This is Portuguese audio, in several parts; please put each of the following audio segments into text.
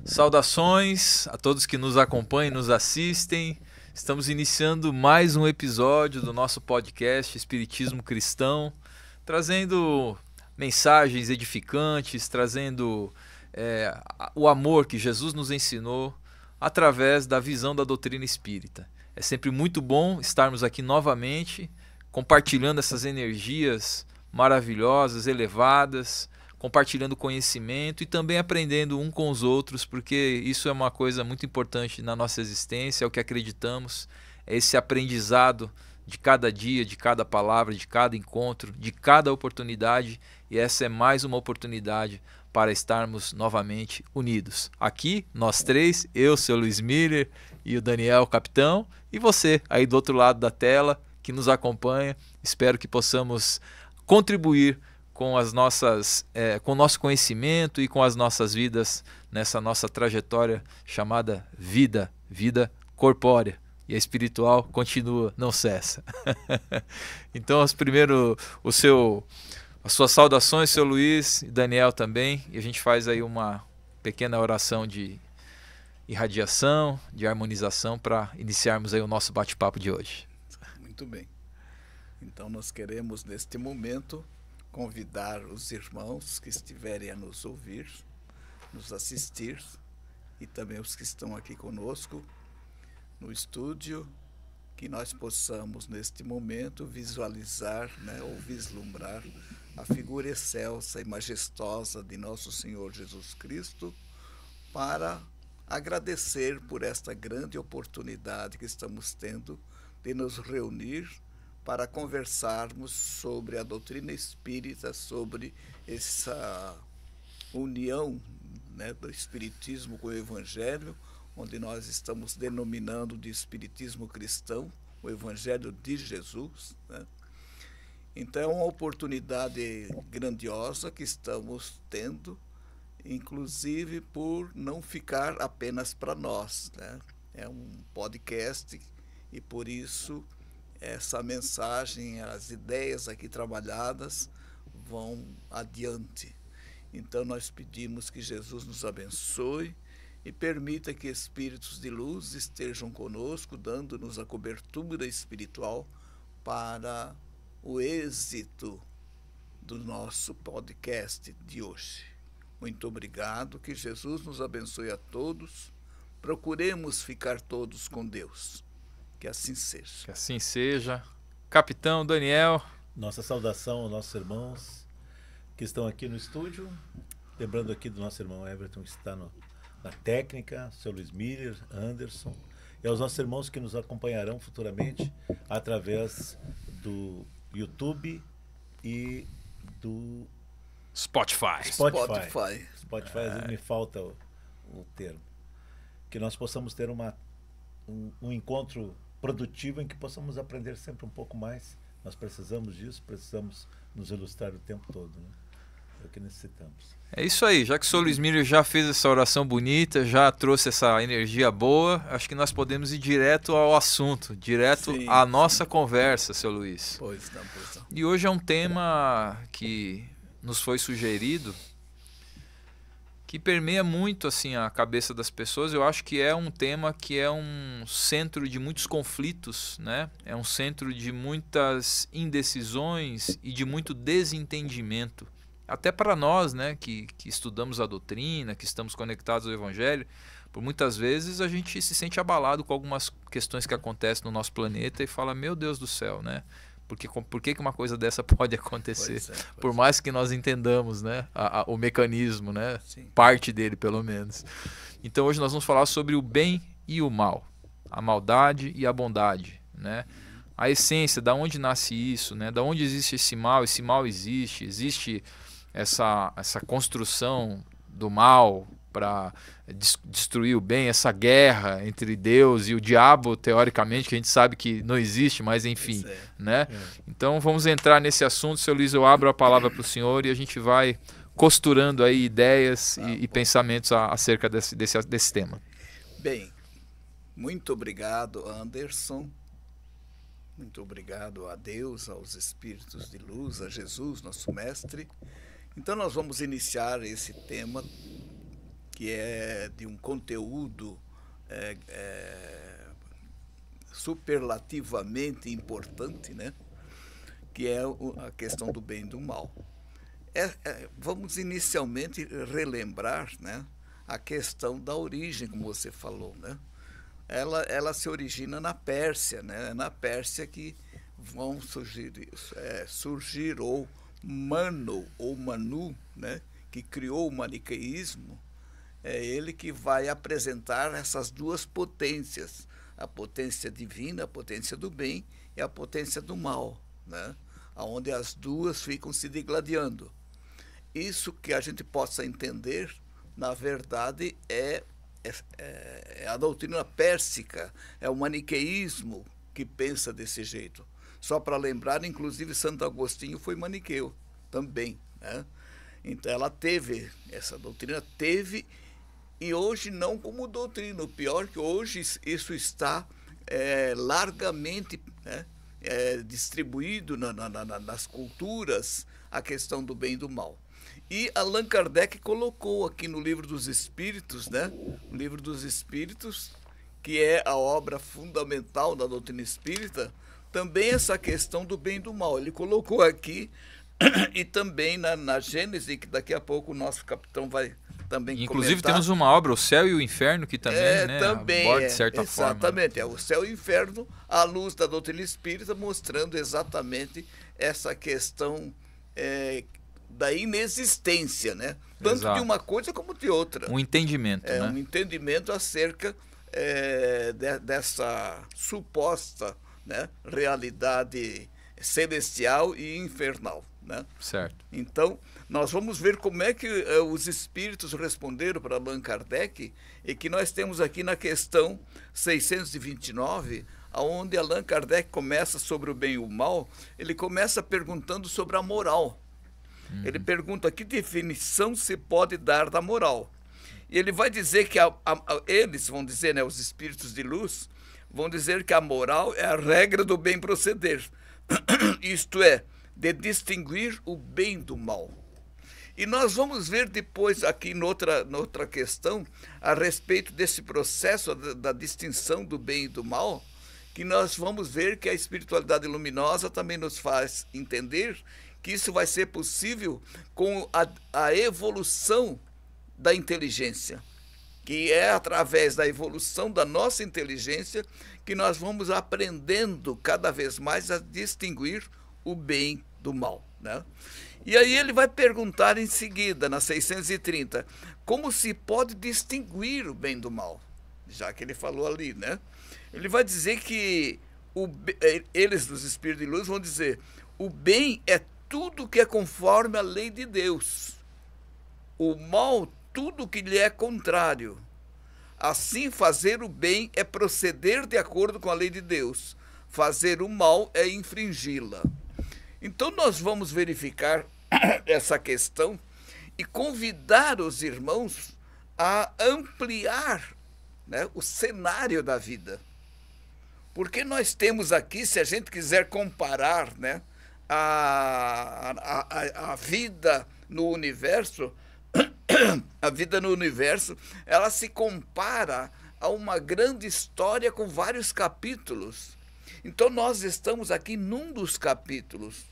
Saudações a todos que nos acompanham e nos assistem. Estamos iniciando mais um episódio do nosso podcast Espiritismo Cristão, trazendo mensagens edificantes, trazendo o amor que Jesus nos ensinou através da visão da doutrina espírita. É sempre muito bom estarmos aqui novamente, compartilhando essas energias maravilhosas, elevadas, compartilhando conhecimento e também aprendendo um com os outros, porque isso é uma coisa muito importante na nossa existência, é o que acreditamos, é esse aprendizado de cada dia, de cada palavra, de cada encontro, de cada oportunidade, e essa é mais uma oportunidade para estarmos novamente unidos. Aqui, nós três, eu, seu Luiz Miller e o Daniel, o capitão, e você aí do outro lado da tela que nos acompanha. Espero que possamos contribuir com com o nosso conhecimento e com as nossas vidas nessa nossa trajetória chamada vida corpórea. E a espiritual continua, não cessa. Então, as suas saudações, seu Luiz e Daniel também, e a gente faz aí uma pequena oração de irradiação, de harmonização para iniciarmos aí o nosso bate-papo de hoje. Muito bem. Então nós queremos neste momento convidar os irmãos que estiverem a nos ouvir, nos assistir, e também os que estão aqui conosco no estúdio, que nós possamos neste momento visualizar, ou vislumbrar a figura excelsa e majestosa de nosso Senhor Jesus Cristo, para agradecer por esta grande oportunidade que estamos tendo de nos reunir para conversarmos sobre a doutrina espírita, sobre essa união do espiritismo com o evangelho, onde nós estamos denominando de espiritismo cristão, o evangelho de Jesus. Então é uma oportunidade grandiosa que estamos tendo, inclusive por não ficar apenas para nós. É um podcast e por isso essa mensagem, as ideias aqui trabalhadas vão adiante. Então nós pedimos que Jesus nos abençoe e permita que espíritos de luz estejam conosco, dando-nos a cobertura espiritual para o êxito do nosso podcast de hoje. Muito obrigado, que Jesus nos abençoe a todos. Procuremos ficar todos com Deus. Que assim seja. Que assim seja. Capitão Daniel. Nossa saudação aos nossos irmãos que estão aqui no estúdio. Lembrando aqui do nosso irmão Everton, que está na técnica, seu Luiz Miller, Anderson, e aos nossos irmãos que nos acompanharão futuramente através do YouTube e do Spotify. Spotify, às vezes me falta o termo. Que nós possamos ter um encontro produtivo em que possamos aprender sempre um pouco mais. Nós precisamos disso, precisamos nos ilustrar o tempo todo. É o que necessitamos. É isso aí, já que o Sr. Luiz Miller já fez essa oração bonita, já trouxe essa energia boa, acho que nós podemos ir direto ao assunto, direto à nossa conversa, Sr. Luiz. Pois não. E hoje é um tema que nos foi sugerido, que permeia muito assim a cabeça das pessoas. Eu acho que é um tema que é um centro de muitos conflitos, É um centro de muitas indecisões e de muito desentendimento. Até para nós, que estudamos a doutrina, que estamos conectados ao Evangelho, por muitas vezes a gente se sente abalado com algumas questões que acontecem no nosso planeta e fala, meu Deus do céu, Por que uma coisa dessa pode acontecer? Por mais que nós entendamos o mecanismo, parte dele pelo menos. Então hoje nós vamos falar sobre o bem e o mal, a maldade e a bondade. A essência, da onde nasce isso, da onde existe esse mal existe essa construção do mal para destruir o bem, essa guerra entre Deus e o diabo, teoricamente, que a gente sabe que não existe, mas enfim, Então vamos entrar nesse assunto. Seu Luiz, eu abro a palavra para o senhor e a gente vai costurando aí ideias e pensamentos acerca desse tema. Bem, muito obrigado, Anderson. Muito obrigado a Deus, aos espíritos de luz, a Jesus, nosso mestre. Então nós vamos iniciar esse tema que é de um conteúdo superlativamente importante, né? Que é a questão do bem e do mal. Vamos inicialmente relembrar, né, a questão da origem, como você falou, né? Ela se origina na Pérsia, né? É na Pérsia que vão surgir ou Manu, né? Que criou o maniqueísmo. É ele que vai apresentar essas duas potências, a potência divina, a potência do bem e a potência do mal, né? Onde as duas ficam se digladiando. Isso que a gente possa entender, na verdade, é a doutrina pérsica, é o maniqueísmo que pensa desse jeito. Só para lembrar, inclusive Santo Agostinho foi maniqueu também, né? Então ela teve, essa doutrina teve, e hoje não como doutrina. O pior é que hoje isso está largamente, né, distribuído nas culturas, a questão do bem e do mal. E Allan Kardec colocou aqui no Livro dos Espíritos, né? O Livro dos Espíritos, que é a obra fundamental da doutrina espírita, também essa questão do bem e do mal. Ele colocou aqui, e também na Gênese, que daqui a pouco o nosso capitão vai também Inclusive comentar. Temos uma obra, O Céu e o Inferno, que também, né, também aborda de certa forma. Exatamente, o Céu e o Inferno, à luz da doutrina espírita, mostrando exatamente essa questão da inexistência, né? Tanto Exato. de uma coisa como de outra. Um entendimento, né? Um entendimento acerca dessa suposta, né, realidade celestial e infernal, né? Certo. Então, nós vamos ver como é que os espíritos responderam para Allan Kardec, e que nós temos aqui na questão 629, onde Allan Kardec começa sobre o bem e o mal. Ele começa perguntando sobre a moral. Ele pergunta que definição se pode dar da moral. E ele vai dizer que eles vão dizer, né, os espíritos de luz, vão dizer que a moral é a regra do bem proceder. Isto é, de distinguir o bem do mal. E nós vamos ver depois aqui noutra questão, a respeito desse processo da distinção do bem e do mal, que nós vamos ver que a espiritualidade luminosa também nos faz entender que isso vai ser possível com a evolução da inteligência, que é através da evolução da nossa inteligência que nós vamos aprendendo cada vez mais a distinguir o bem do mal, né? E aí ele vai perguntar em seguida, na 630, como se pode distinguir o bem do mal, já que ele falou ali, né? Ele vai dizer que eles dos espíritos de luz vão dizer: o bem é tudo que é conforme a lei de Deus, o mal tudo que lhe é contrário. Assim, fazer o bem é proceder de acordo com a lei de Deus, fazer o mal é infringi-la. Então nós vamos verificar essa questão e convidar os irmãos a ampliar, né, o cenário da vida. Porque nós temos aqui, se a gente quiser comparar, né, a vida no universo, a vida no universo, ela se compara a uma grande história com vários capítulos. Então nós estamos aqui num dos capítulos,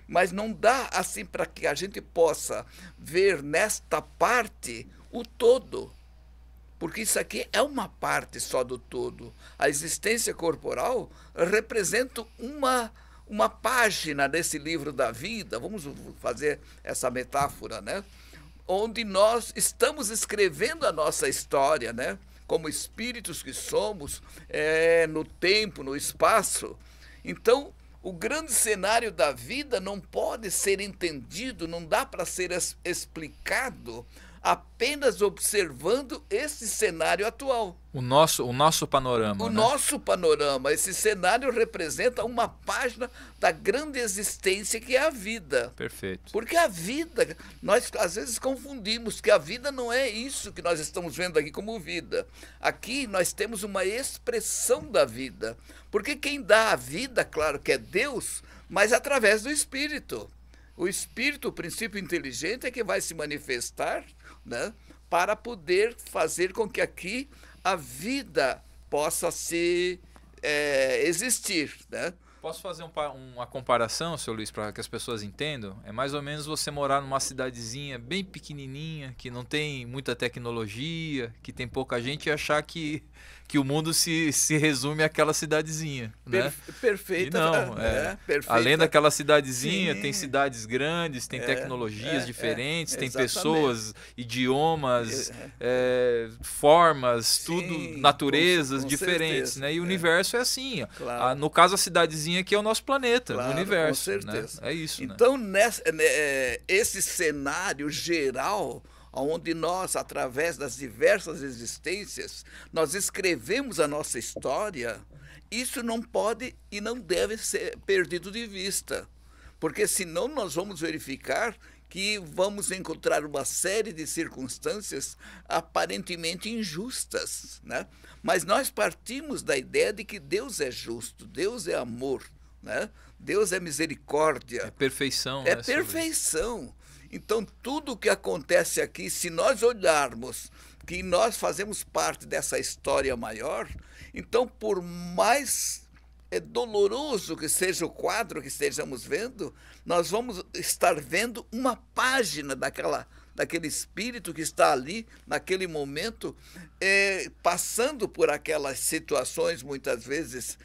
mas não dá assim para que a gente possa ver nesta parte o todo, porque isso aqui é uma parte só do todo. A existência corporal representa uma página desse livro da vida, vamos fazer essa metáfora, né? Onde nós estamos escrevendo a nossa história, né? Como espíritos que somos, no tempo, no espaço. Então, o grande cenário da vida não pode ser entendido, não dá para ser explicado apenas observando esse cenário atual. O nosso panorama. O né? nosso panorama, esse cenário representa uma página da grande existência que é a vida. Perfeito. Porque a vida, nós às vezes confundimos que a vida não é isso que nós estamos vendo aqui como vida. Aqui nós temos uma expressão da vida. Porque quem dá a vida, claro que é Deus, mas através do Espírito. O Espírito, o princípio inteligente, é que vai se manifestar, né, para poder fazer com que aqui a vida possa existir, né? Posso fazer uma comparação, seu Luiz, para que as pessoas entendam? É mais ou menos você morar numa cidadezinha bem pequenininha, que não tem muita tecnologia, que tem pouca gente, e achar que o mundo se resume àquela cidadezinha. Né? Perfeito. Não, além daquela cidadezinha, tem cidades grandes, tem tecnologias diferentes, tem pessoas, idiomas, formas, tudo, naturezas com diferentes. certeza, Né? E o universo é assim. Claro. No caso, a cidadezinha aqui é o nosso planeta, Claro, o universo. com certeza. Né? É isso. Então, esse cenário geral, onde nós, através das diversas existências, nós escrevemos a nossa história, isso não pode e não deve ser perdido de vista. Porque senão nós vamos verificar que vamos encontrar uma série de circunstâncias aparentemente injustas, né? Mas nós partimos da ideia de que Deus é justo, Deus é amor, né? Deus é misericórdia. É perfeição. É né, perfeição. Então, tudo o que acontece aqui, se nós olharmos que nós fazemos parte dessa história maior, então, por mais doloroso que seja o quadro que estejamos vendo, nós vamos estar vendo uma página daquele espírito que está ali, naquele momento, passando por aquelas situações, muitas vezes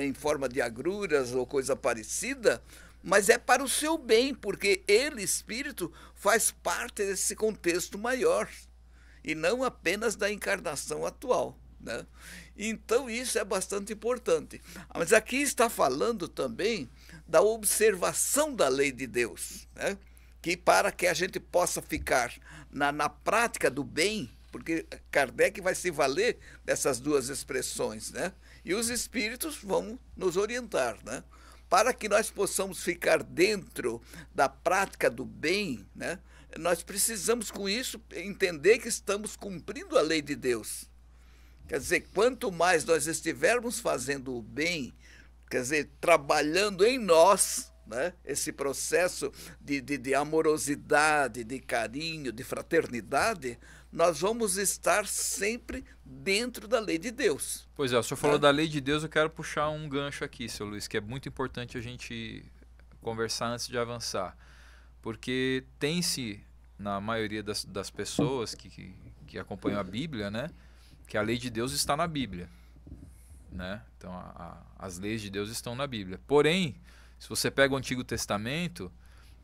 em forma de agruras ou coisa parecida, mas é para o seu bem, porque ele, espírito, faz parte desse contexto maior, e não apenas da encarnação atual, né? Então, isso é bastante importante. Mas aqui está falando também da observação da lei de Deus, né? Que para que a gente possa ficar na prática do bem, porque Kardec vai se valer dessas duas expressões, né? E os espíritos vão nos orientar, né? Para que nós possamos ficar dentro da prática do bem, né, nós precisamos, com isso, entender que estamos cumprindo a lei de Deus. Quer dizer, quanto mais nós estivermos fazendo o bem, quer dizer, trabalhando em nós, né, esse processo de amorosidade, de carinho, de fraternidade, nós vamos estar sempre dentro da lei de Deus. Pois é, o senhor falou da lei de Deus, eu quero puxar um gancho aqui, seu Luiz, que é muito importante a gente conversar antes de avançar. Porque tem-se, na maioria das pessoas que acompanham a Bíblia, né, que a lei de Deus está na Bíblia. Né? Então, as leis de Deus estão na Bíblia. Porém, se você pega o Antigo Testamento,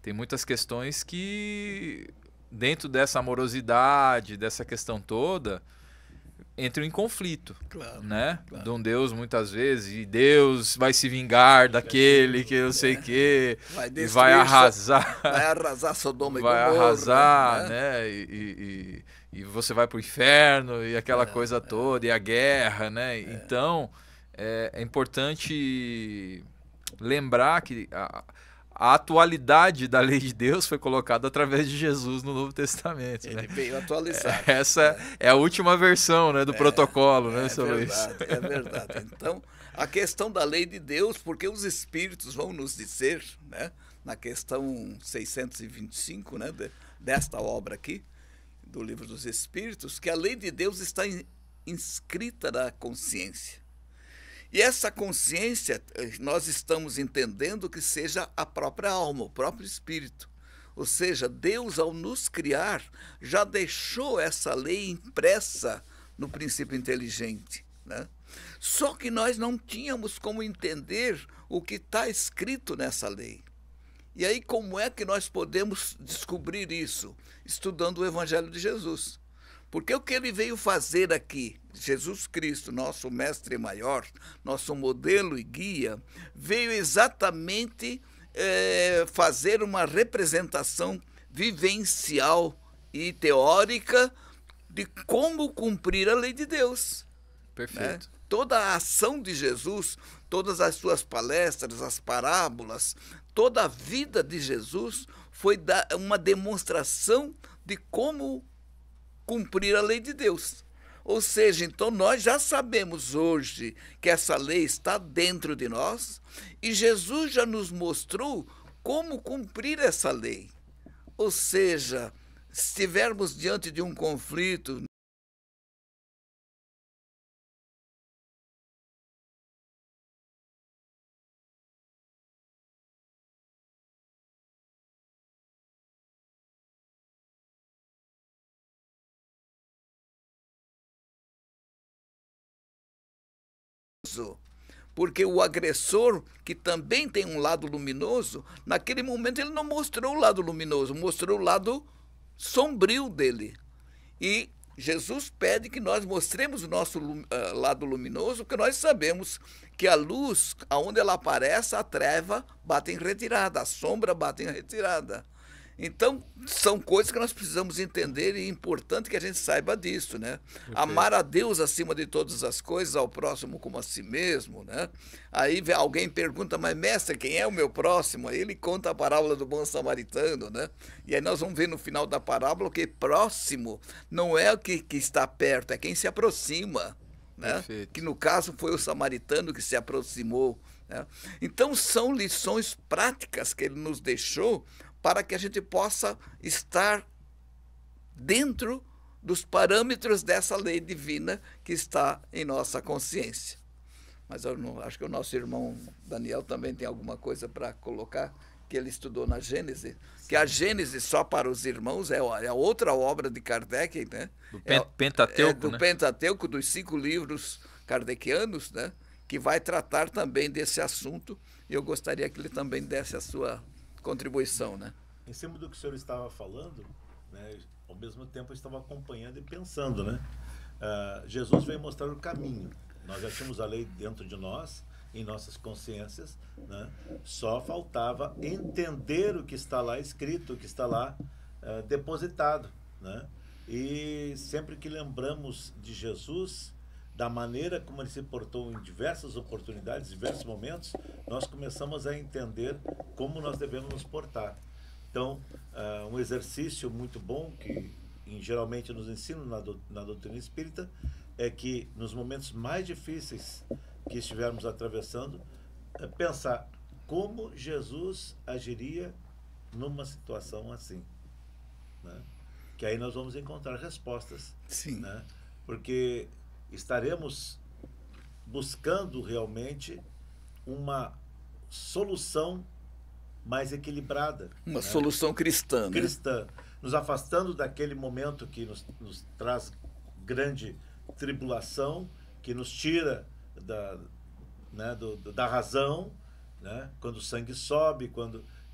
tem muitas questões que, dentro dessa amorosidade, dessa questão toda, entram em conflito. Claro, né? claro. De um Deus, muitas vezes, e Deus vai se vingar daquele que eu sei que e vai arrasar. Vai arrasar Sodoma e vai Gomorra. Arrasar, né? E você vai para o inferno, e aquela coisa toda, e a guerra, né? Então, é importante lembrar que a atualidade da lei de Deus foi colocada através de Jesus no Novo Testamento. Ele né? veio atualizar. Essa é a última versão, né, do protocolo, né, seu Luiz? É verdade. Então, a questão da lei de Deus, porque os espíritos vão nos dizer, né, na questão 625, né, desta obra aqui, do Livro dos Espíritos, que a lei de Deus está inscrita na consciência. E essa consciência, nós estamos entendendo que seja a própria alma, o próprio espírito. Ou seja, Deus, ao nos criar, já deixou essa lei impressa no princípio inteligente, né? Só que nós não tínhamos como entender o que está escrito nessa lei. E aí, como é que nós podemos descobrir isso? Estudando o Evangelho de Jesus. Porque o que ele veio fazer aqui, Jesus Cristo, nosso mestre maior, nosso modelo e guia, veio exatamente fazer uma representação vivencial e teórica de como cumprir a lei de Deus. Perfeito. Né? Toda a ação de Jesus, todas as suas palestras, as parábolas, toda a vida de Jesus foi uma demonstração de como cumprir a lei de Deus. Ou seja, então nós já sabemos hoje que essa lei está dentro de nós e Jesus já nos mostrou como cumprir essa lei. Ou seja, se estivermos diante de um conflito, porque o agressor, que também tem um lado luminoso, naquele momento ele não mostrou o lado luminoso, mostrou o lado sombrio dele. E Jesus pede que nós mostremos o nosso lado luminoso, porque nós sabemos que a luz, aonde ela aparece, a treva bate em retirada, a sombra bate em retirada. Então, são coisas que nós precisamos entender e é importante que a gente saiba disso, né? Okay. Amar a Deus acima de todas as coisas, ao próximo como a si mesmo, né? Aí alguém pergunta, mas mestre, quem é o meu próximo? Aí ele conta a parábola do bom samaritano, né? E aí nós vamos ver no final da parábola que próximo não é o que está perto, é quem se aproxima, né? Perfeito. Que no caso foi o samaritano que se aproximou, né? Então, são lições práticas que ele nos deixou para que a gente possa estar dentro dos parâmetros dessa lei divina que está em nossa consciência. Mas eu não, acho que o nosso irmão Daniel também tem alguma coisa para colocar, que ele estudou na Gênese, que a Gênese, só para os irmãos, é a outra obra de Kardec, né? Do Pentateuco, do Pentateuco, dos 5 livros kardecianos, né? Que vai tratar também desse assunto, e eu gostaria que ele também desse a sua contribuição, né? Em cima do que o senhor estava falando, né, ao mesmo tempo eu estava acompanhando e pensando, né? Jesus veio mostrar o caminho. Nós já tínhamos a lei dentro de nós, em nossas consciências, né? Só faltava entender o que está lá escrito, o que está lá depositado, né? E sempre que lembramos de Jesus, da maneira como ele se portou em diversas oportunidades, diversos momentos, nós começamos a entender como nós devemos nos portar. Então, um exercício muito bom que geralmente nos ensinam na doutrina espírita é que nos momentos mais difíceis que estivermos atravessando, pensar como Jesus agiria numa situação assim, né? Que aí nós vamos encontrar respostas. Sim. Né? Porque estaremos buscando realmente uma solução mais equilibrada. Uma solução cristã. Né? Cristã. Nos afastando daquele momento que nos traz grande tribulação, que nos tira da razão, né? Quando o sangue sobe,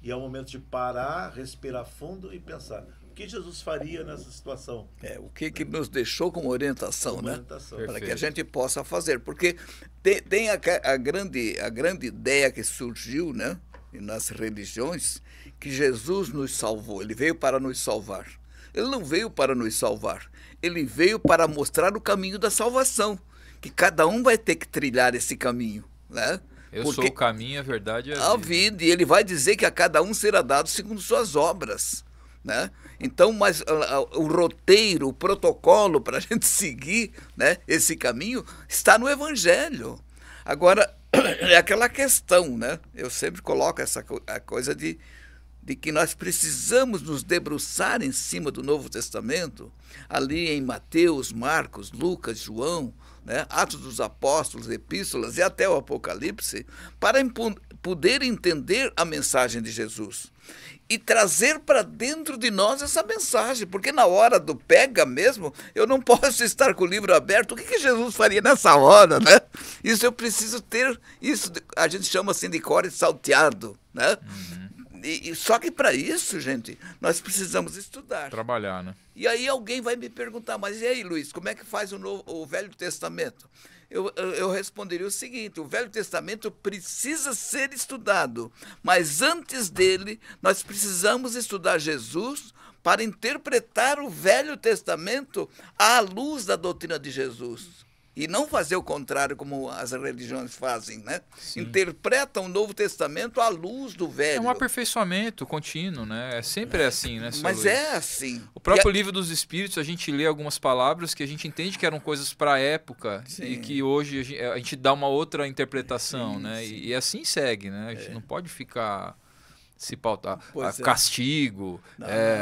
e é o momento de parar, respirar fundo e pensar. O que Jesus faria nessa situação? O que nos deixou como orientação, né? Para que a gente possa fazer. Porque tem a grande ideia que surgiu, né, nas religiões, que Jesus nos salvou. Ele veio para nos salvar. Ele não veio para nos salvar. Ele veio para mostrar o caminho da salvação. Que cada um vai ter que trilhar esse caminho, né? Eu sou o caminho, a verdade e a vida. E ele vai dizer que a cada um será dado segundo suas obras, né? Então, mas o roteiro, o protocolo para a gente seguir, né, esse caminho está no Evangelho. Agora, é aquela questão, né? Eu sempre coloco a coisa de que nós precisamos nos debruçar em cima do Novo Testamento, ali em Mateus, Marcos, Lucas, João, né, Atos dos Apóstolos, Epístolas e até o Apocalipse, para poder entender a mensagem de Jesus e trazer para dentro de nós essa mensagem, porque na hora do pega mesmo, eu não posso estar com o livro aberto. O que Jesus faria nessa hora, né? Isso eu preciso ter, isso a gente chama assim de core salteado, né? Uhum. Só que para isso, gente, nós precisamos estudar. Trabalhar, né? E aí alguém vai me perguntar, mas e aí, Luiz, como é que faz o Velho Testamento? Eu responderia o seguinte: o Velho Testamento precisa ser estudado, mas antes dele, nós precisamos estudar Jesus para interpretar o Velho Testamento à luz da doutrina de Jesus. E não fazer o contrário como as religiões fazem, né? Sim. Interpretam o Novo Testamento à luz do Velho. É um aperfeiçoamento contínuo, né? É sempre assim, né, seu Mas Luiz? é assim. O próprio Livro dos Espíritos, a gente lê algumas palavras que a gente entende que eram coisas para a época Sim. e que hoje a gente dá uma outra interpretação, Sim, né? sim. E assim segue, né? A gente não pode ficar se pautar. Pois é. Castigo,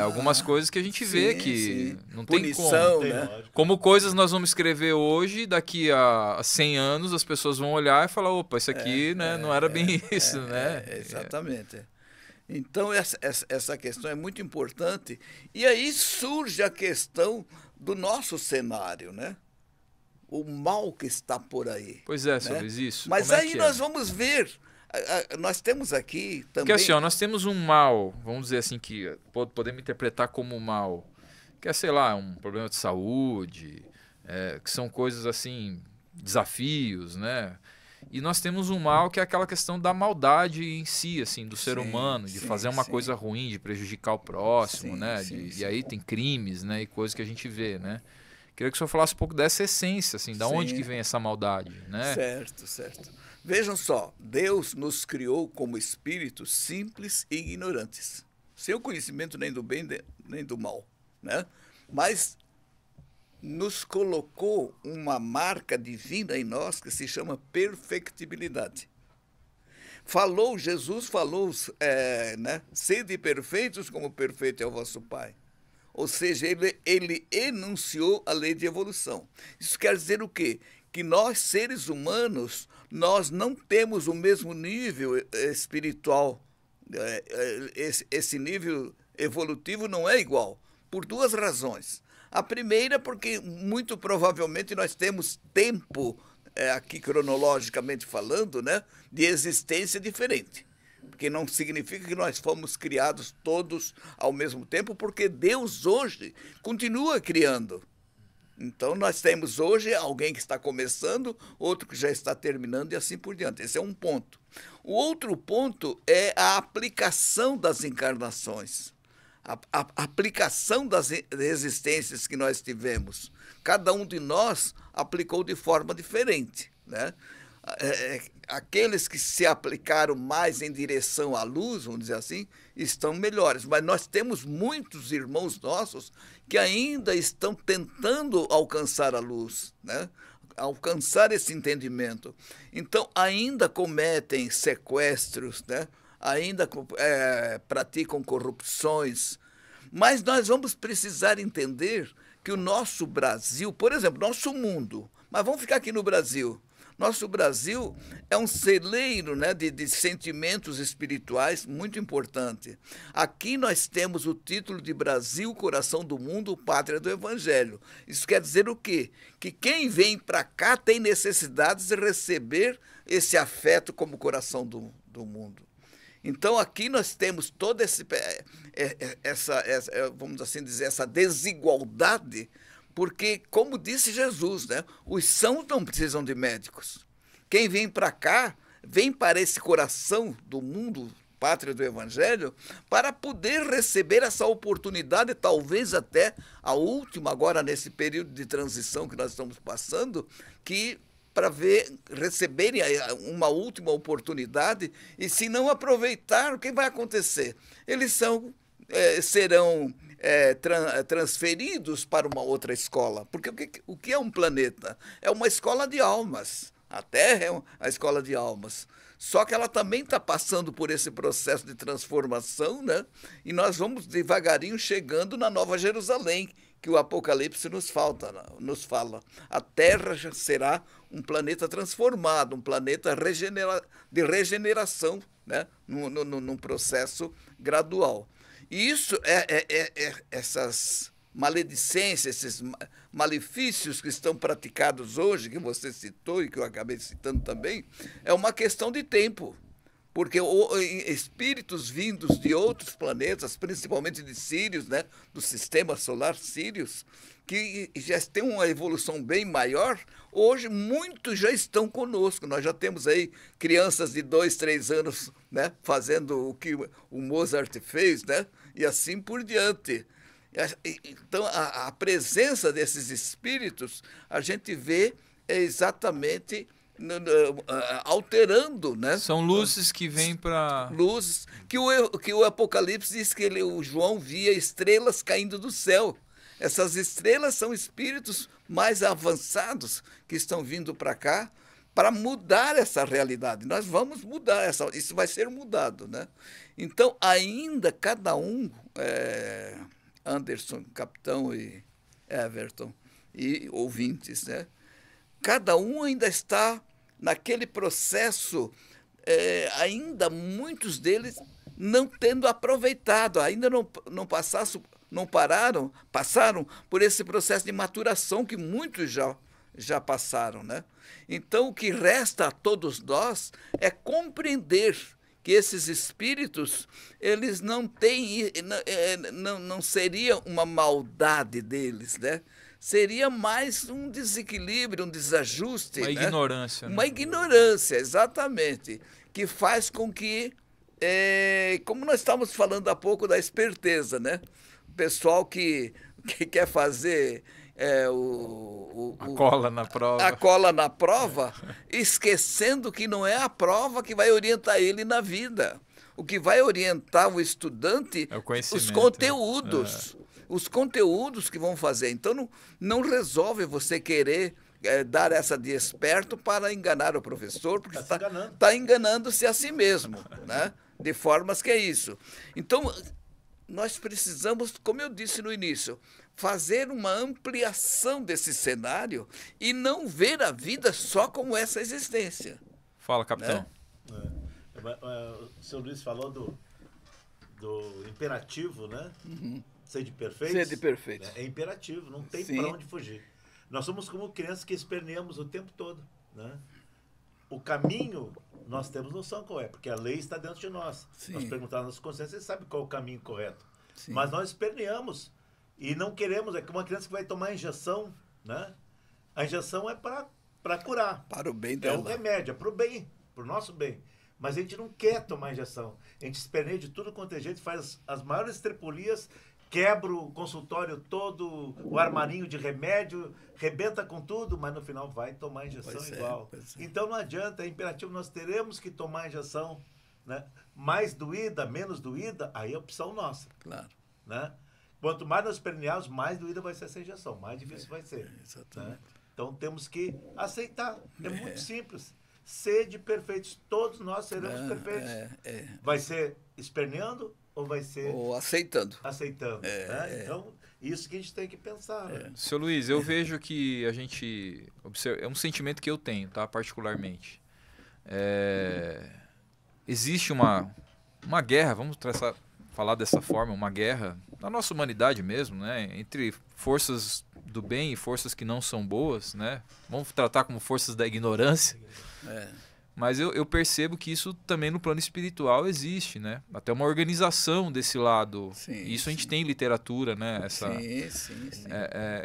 algumas coisas que a gente vê Sim, que sim. não tem Punição, como. né? Como coisas nós vamos escrever hoje, daqui a 100 anos as pessoas vão olhar e falar, opa, isso aqui não era bem isso, né? Exatamente. Então, essa questão é muito importante. E aí surge a questão do nosso cenário, né? O mal que está por aí. Pois é, seu né? Luiz, isso. Mas Como é aí que nós vamos ver. Nós temos aqui também... Porque assim, ó, nós temos um mal, vamos dizer assim, que podemos interpretar como mal, que é, sei lá, um problema de saúde, que são coisas assim, desafios, né? E nós temos um mal que é aquela questão da maldade em si, assim, do ser humano, de fazer uma coisa ruim, de prejudicar o próximo, né? E aí tem crimes, né? E coisas que a gente vê, né? Queria que o senhor falasse um pouco dessa essência, assim, da onde que vem essa maldade, né? Certo, certo. Vejam só, Deus nos criou como espíritos simples e ignorantes, sem o conhecimento nem do bem nem do mal, né? Mas nos colocou uma marca divina em nós que se chama perfectibilidade. Jesus falou, né? Sede perfeitos como perfeito é o vosso Pai. Ou seja, ele enunciou a lei de evolução. Isso quer dizer o quê? Que nós, seres humanos, nós não temos o mesmo nível espiritual. Esse nível evolutivo não é igual, por duas razões. A primeira, porque muito provavelmente nós temos tempo, aqui cronologicamente falando, né, de existência diferente. Porque não significa que nós fomos criados todos ao mesmo tempo, porque Deus hoje continua criando. Então, nós temos hoje alguém que está começando, outro que já está terminando e assim por diante. Esse é um ponto. O outro ponto é a aplicação das encarnações, a aplicação das existências que nós tivemos. Cada um de nós aplicou de forma diferente, né? Aqueles que se aplicaram mais em direção à luz, vamos dizer assim, estão melhores. Mas nós temos muitos irmãos nossos que ainda estão tentando alcançar a luz, né? Alcançar esse entendimento. Então, ainda cometem sequestros, né? Ainda praticam corrupções. Mas nós vamos precisar entender que o nosso Brasil, por exemplo, nosso mundo, mas vamos ficar aqui no Brasil. Nosso Brasil é um celeiro, né, de sentimentos espirituais muito importante. Aqui nós temos o título de Brasil, coração do mundo, pátria do Evangelho. Isso quer dizer o quê? Que quem vem para cá tem necessidade de receber esse afeto como coração do mundo. Então aqui nós temos toda essa, vamos assim dizer, essa desigualdade. Porque, como disse Jesus, né, os sãos não precisam de médicos. Quem vem para cá, vem para esse coração do mundo, pátria do Evangelho, para poder receber essa oportunidade, talvez até a última, agora nesse período de transição que nós estamos passando, que para receberem uma última oportunidade, e se não aproveitar, o que vai acontecer? Eles serão transferidos para uma outra escola. Porque o que é um planeta? É uma escola de almas. A Terra é a escola de almas. Só que ela também está passando por esse processo de transformação, né? E nós vamos devagarinho chegando na Nova Jerusalém, que o Apocalipse nos fala. A Terra já será um planeta transformado, um planeta de regeneração, né? Num processo gradual. E isso essas maledicências, esses malefícios que estão praticados hoje, que você citou e que eu acabei citando também, é uma questão de tempo. Porque espíritos vindos de outros planetas, principalmente de Sírios, né, do sistema solar Sírios, que já tem uma evolução bem maior, hoje muitos já estão conosco. Nós já temos aí crianças de 2, 3 anos, né, fazendo o que o Mozart fez, né, e assim por diante. Então, a presença desses espíritos, a gente vê exatamente alterando, né? São luzes que vêm para... Luzes, que o Apocalipse diz que o João via estrelas caindo do céu. Essas estrelas são espíritos mais avançados que estão vindo para cá para mudar essa realidade. Nós vamos mudar, isso vai ser mudado, né? Então, ainda cada um, Anderson, Capitão e Everton, e ouvintes, né? Cada um ainda está naquele processo, ainda muitos deles não tendo aproveitado, ainda passaram por esse processo de maturação que muitos já passaram, né? Então, o que resta a todos nós é compreender que esses espíritos, eles não têm, não seria uma maldade deles, né? Seria mais um desequilíbrio, um desajuste. Uma ignorância. Uma ignorância, exatamente, que faz com que, como nós estávamos falando há pouco da esperteza, né? O pessoal que quer fazer a cola na prova. A cola na prova, esquecendo que não é a prova que vai orientar ele na vida. O que vai orientar o estudante, é o conhecimento, os conteúdos. Os conteúdos que vão fazer. Então, não resolve você querer dar essa de esperto para enganar o professor, porque está enganando-se a si mesmo, né? De formas que é isso. Então, nós precisamos, como eu disse no início, fazer uma ampliação desse cenário e não ver a vida só como essa existência. Fala, capitão. Né? O senhor Luiz falou do imperativo, né? Uhum. Sede perfeito. Sede perfeito. É imperativo, não tem para onde fugir. Nós somos como crianças que esperneamos o tempo todo, né? O caminho, nós temos noção qual é, porque a lei está dentro de nós. Sim. Nós perguntamos na nossa consciência, você sabe qual é o caminho correto. Sim. Mas nós esperneamos e não queremos, é como uma criança que vai tomar injeção, né? A injeção é para curar. Para o bem dela. É um remédio, é para o bem, para o nosso bem. Mas a gente não quer tomar injeção. A gente esperneia de tudo quanto é jeito, faz as maiores trepulias, quebra o consultório todo, o armarinho de remédio, rebenta com tudo, mas no final vai tomar injeção igual. Então não adianta, é imperativo, nós teremos que tomar injeção, né? Mais doída, menos doída, aí é opção nossa. Claro. Né? Quanto mais nós espernearmos, mais doída vai ser essa injeção, mais difícil vai ser. Exatamente. Né? Então temos que aceitar, é muito simples. Sede perfeitos, todos nós seremos perfeitos. Vai ser esperneando ou vai ser... Ou aceitando. Aceitando. Né? Então, isso que a gente tem que pensar. Né? Seu Luiz, eu vejo que a gente... é um sentimento que eu tenho, tá? Particularmente. Existe uma guerra, vamos falar dessa forma, uma guerra na nossa humanidade mesmo, né? Entre forças do bem e forças que não são boas, né? Vamos tratar como forças da ignorância. Mas eu percebo que isso também no plano espiritual existe, né? Até uma organização desse lado. Sim, isso a gente tem em literatura, né? Sim.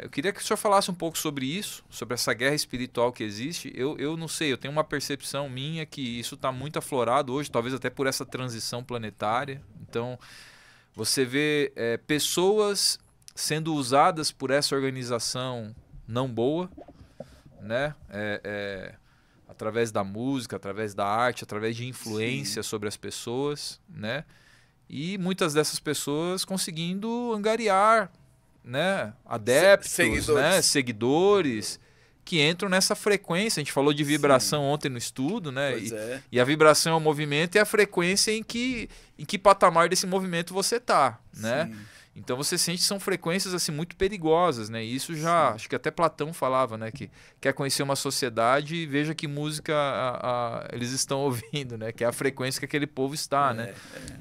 Eu queria que o senhor falasse um pouco sobre isso, sobre essa guerra espiritual que existe. Eu não sei, eu tenho uma percepção minha que isso está muito aflorado hoje, talvez até por essa transição planetária. Então, você vê pessoas sendo usadas por essa organização não boa, né? Através da música, através da arte, através de influência sobre as pessoas, né? E muitas dessas pessoas conseguindo angariar, né? Adeptos, seguidores que entram nessa frequência. A gente falou de vibração ontem no estudo, né? E a vibração é o movimento e a frequência em que patamar desse movimento você está, né? Então você sente que são frequências assim muito perigosas, né? E isso já, acho que até Platão falava, né? Que quer conhecer uma sociedade e veja que música eles estão ouvindo, né? Que é a frequência que aquele povo está, né?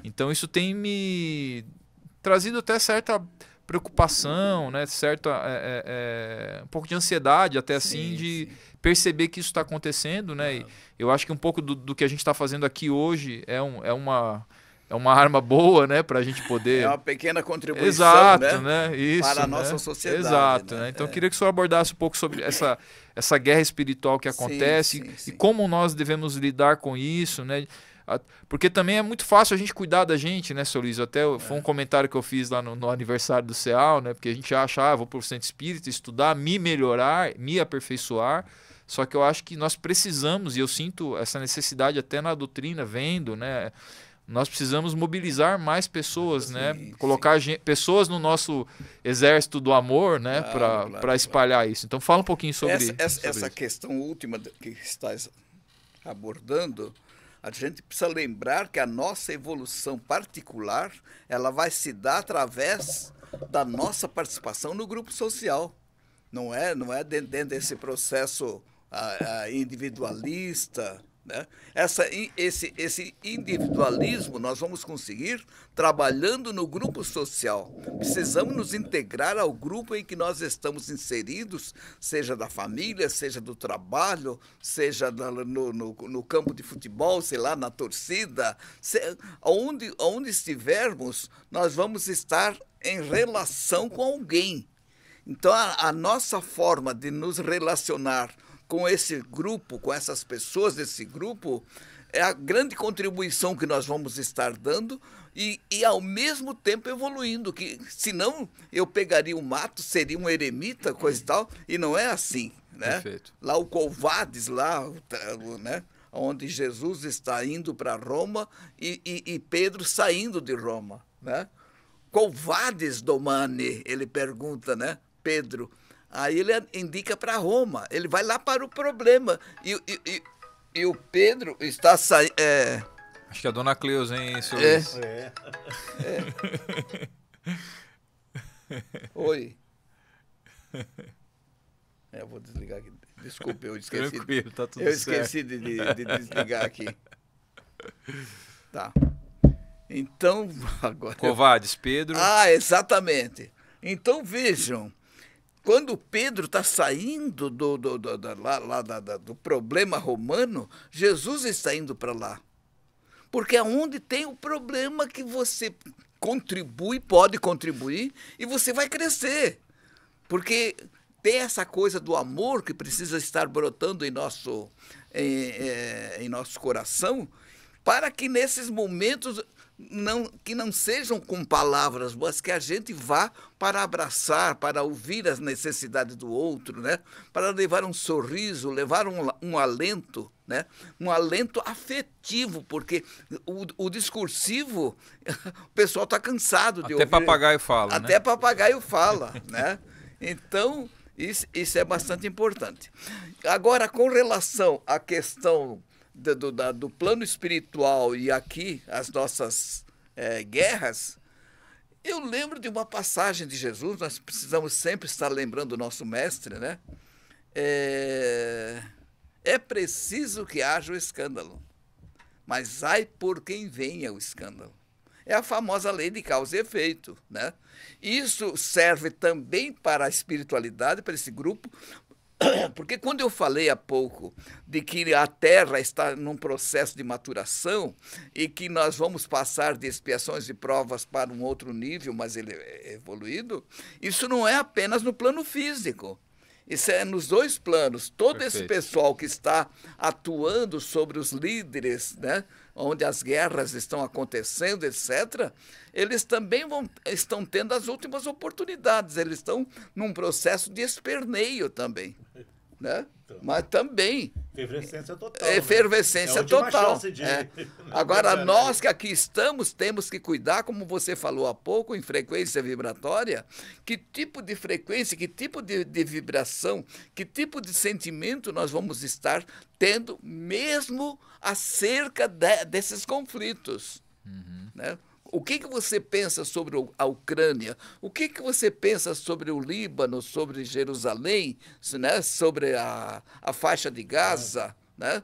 Então isso tem me trazido até certa preocupação, né? Um pouco de ansiedade até assim de perceber que isso está acontecendo, né? E eu acho que um pouco do que a gente está fazendo aqui hoje é uma arma boa, né, para a gente poder... É uma pequena contribuição, exato, né? Isso, para a nossa sociedade. Exato, né? Então eu queria que o senhor abordasse um pouco sobre essa guerra espiritual que acontece e como nós devemos lidar com isso, né? Porque também é muito fácil a gente cuidar da gente, né, seu Luiz? Até foi um comentário que eu fiz lá no aniversário do CEAL, né? Porque a gente acha, vou pro centro espírita, estudar, me melhorar, me aperfeiçoar. Só que eu acho que nós precisamos, e eu sinto essa necessidade até na doutrina, vendo, né? Nós precisamos mobilizar mais pessoas, né? Colocar pessoas no nosso exército do amor, né? Para espalhar isso. Então fala um pouquinho sobre essa questão última que estás abordando. A gente precisa lembrar que a nossa evolução particular, ela vai se dar através da nossa participação no grupo social. Não é dentro desse processo individualista, né? Esse individualismo nós vamos conseguir trabalhando no grupo social. Precisamos nos integrar ao grupo em que nós estamos inseridos, seja da família, seja do trabalho, seja no campo de futebol, sei lá, na torcida. Onde estivermos, nós vamos estar em relação com alguém. Então, a nossa forma de nos relacionar com esse grupo, com essas pessoas desse grupo, é a grande contribuição que nós vamos estar dando e ao mesmo tempo evoluindo, que senão eu pegaria o mato, seria um eremita, coisa e tal, e não é assim, né? Perfeito. Lá o Covades, né? Onde Jesus está indo para Roma e Pedro saindo de Roma, né? Covades domane, ele pergunta, né? Pedro. Aí ele indica para Roma, ele vai lá para o problema. E o Pedro está saindo. Acho que é a dona Cleusa, hein, seu Luiz? Oi. Eu vou desligar aqui. Desculpe, eu esqueci. Tranquilo, tá tudo certo. Eu esqueci de desligar aqui. Tá. Então, agora. Covades, Pedro. Exatamente. Então, vejam. Quando Pedro está saindo do problema romano, Jesus está indo para lá. Porque é onde tem o problema que você contribui, pode contribuir, e você vai crescer. Porque tem essa coisa do amor que precisa estar brotando em nosso coração, para que nesses momentos que não sejam com palavras, mas que a gente vá para abraçar, para ouvir as necessidades do outro, né? Para levar um sorriso, levar um alento, né? Um alento afetivo, porque o discursivo, o pessoal está cansado de ouvir. Até papagaio fala, Até né? papagaio fala, né? Então, isso é bastante importante. Agora, com relação à questão do plano espiritual e aqui as nossas guerras, eu lembro de uma passagem de Jesus, nós precisamos sempre estar lembrando o nosso mestre, né? É preciso que haja o escândalo, mas ai por quem venha o escândalo. É a famosa lei de causa e efeito, né? Isso serve também para a espiritualidade, para esse grupo, porque quando eu falei há pouco de que a Terra está num processo de maturação e que nós vamos passar de expiações e provas para um outro nível, mas ele é evoluído, isso não é apenas no plano físico. Isso é nos dois planos. Todo esse pessoal que está atuando sobre os líderes, né, onde as guerras estão acontecendo, etc., eles também estão tendo as últimas oportunidades. Eles estão num processo de esperneio também, né? Mas também efervescência total. Efervescência total. De... Agora, nós que aqui estamos, temos que cuidar, como você falou há pouco, em frequência vibratória, que tipo de frequência, que tipo de vibração, que tipo de sentimento nós vamos estar tendo, mesmo acerca desses conflitos. Né? O que você pensa sobre a Ucrânia? O que você pensa sobre o Líbano, sobre Jerusalém, né? Sobre a faixa de Gaza? Né?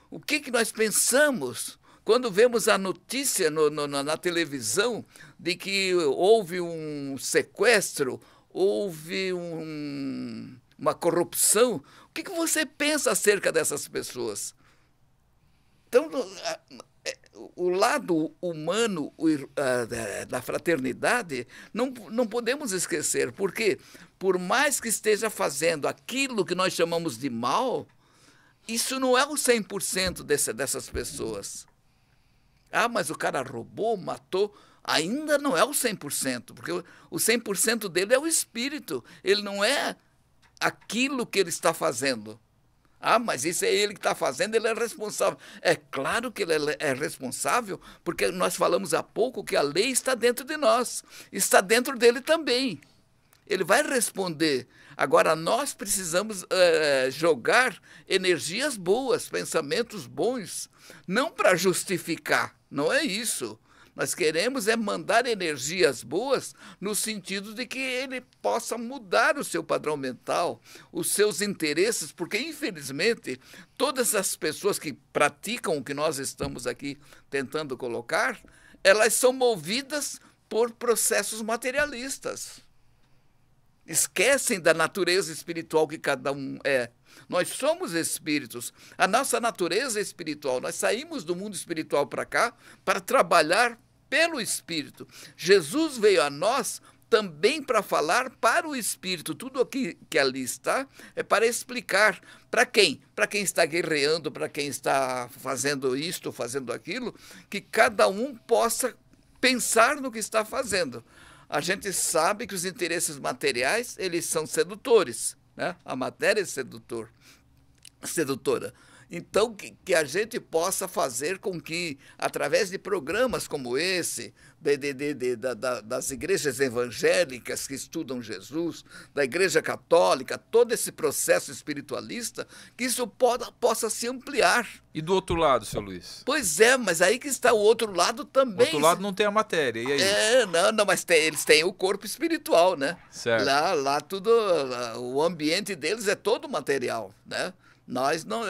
O que nós pensamos quando vemos a notícia na televisão de que houve um sequestro, houve uma corrupção? O que você pensa acerca dessas pessoas? Então, o lado humano da fraternidade não podemos esquecer, porque por mais que esteja fazendo aquilo que nós chamamos de mal, isso não é o 100% dessas pessoas. Ah, mas o cara roubou, matou. Ainda não é o 100%, porque o 100% dele é o espírito. Ele não é aquilo que ele está fazendo. Ah, mas isso é ele que está fazendo, ele é responsável. É claro que ele é responsável, porque nós falamos há pouco que a lei está dentro de nós, está dentro dele também. Ele vai responder. Agora, nós precisamos jogar energias boas, pensamentos bons, não para justificar, não é isso. Nós queremos mandar energias boas no sentido de que ele possa mudar o seu padrão mental, os seus interesses, porque, infelizmente, todas as pessoas que praticam o que nós estamos aqui tentando colocar, elas são movidas por processos materialistas. Esquecem da natureza espiritual que cada um é. Nós somos espíritos. A nossa natureza é espiritual. Nós saímos do mundo espiritual para cá para trabalhar pelo Espírito. Jesus veio a nós também para falar para o Espírito. Tudo aqui que ali está é para explicar. Para quem? Para quem está guerreando, para quem está fazendo isto, fazendo aquilo, que cada um possa pensar no que está fazendo. A gente sabe que os interesses materiais, eles são sedutores, né? A matéria é sedutora. Então, que a gente possa fazer com que, através de programas como esse, das igrejas evangélicas que estudam Jesus, da Igreja Católica, todo esse processo espiritualista, que isso possa se ampliar. E do outro lado, seu Luiz? Pois é, mas aí que está o outro lado também. O outro lado não tem a matéria, e aí? Não, mas eles têm o corpo espiritual, né? Certo. Lá tudo, o ambiente deles é todo material, né? Nós não,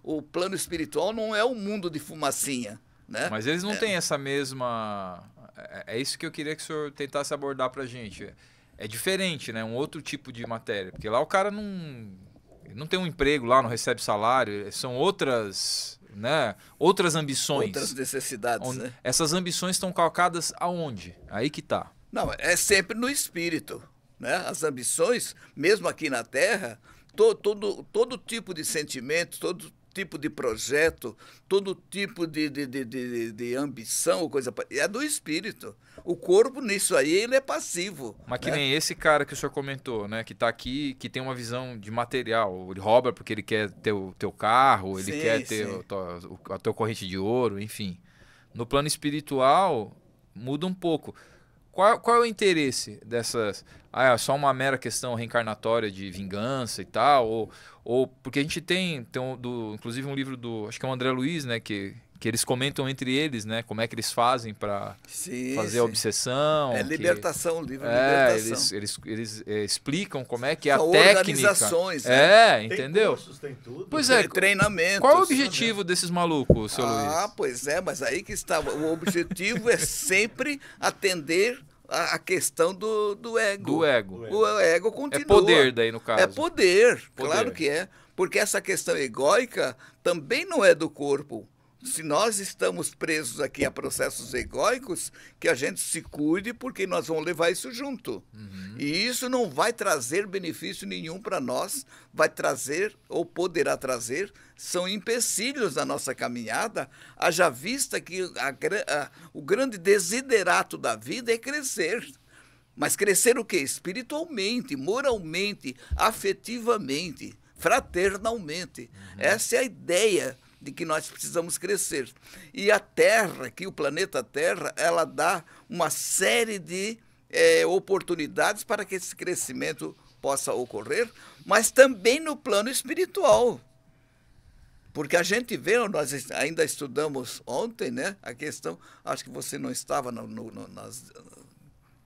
o plano espiritual não é um mundo de fumacinha, né? Mas eles não têm essa mesma... É isso que eu queria que o senhor tentasse abordar pra gente. É diferente, né? Um outro tipo de matéria. Porque lá o cara não tem um emprego lá, não recebe salário. São outras, né? Outras ambições. Outras necessidades, né? Essas ambições estão calcadas aonde? Aí que tá. Não, é sempre no espírito, né? As ambições, mesmo aqui na Terra... Todo tipo de sentimento, todo tipo de projeto, todo tipo de ambição, coisa é do espírito. O corpo, nisso aí, ele é passivo. Mas que nem esse cara que o senhor comentou, né? Que tá aqui, que tem uma visão de material. Ele rouba porque ele quer ter o teu carro, ele quer ter a tua corrente de ouro, enfim. No plano espiritual, muda um pouco. Qual é o interesse dessas... Ah, é só uma mera questão reencarnatória de vingança e tal? Ou porque a gente tem inclusive um livro acho que é o André Luiz, né? Que eles comentam entre eles, né? Como é que eles fazem para fazer a obsessão. É libertação, o livro Libertação. Eles explicam como é que é a São técnica. Organizações, né? Entendeu? Tem cursos, tem tudo. Pois é. Tem treinamento. Qual é o objetivo desses malucos, seu Luiz? Ah, pois é, mas aí que está. O objetivo é sempre atender a questão do ego. Do ego. O ego continua. É poder daí, no caso. É poder, claro que é. Porque essa questão egóica também não é do corpo. Se nós estamos presos aqui a processos egóicos, que a gente se cuide, porque nós vamos levar isso junto. Uhum. E isso não vai trazer benefício nenhum para nós, vai trazer, ou poderá trazer, são empecilhos na nossa caminhada, haja vista que o grande desiderato da vida é crescer. Mas crescer o quê? Espiritualmente, moralmente, afetivamente, fraternalmente. Uhum. Essa é a ideia de que nós precisamos crescer. E a Terra, aqui o planeta Terra, ela dá uma série de oportunidades para que esse crescimento possa ocorrer, mas também no plano espiritual. Porque a gente vê, nós ainda estudamos ontem, né, a questão, acho que você não estava no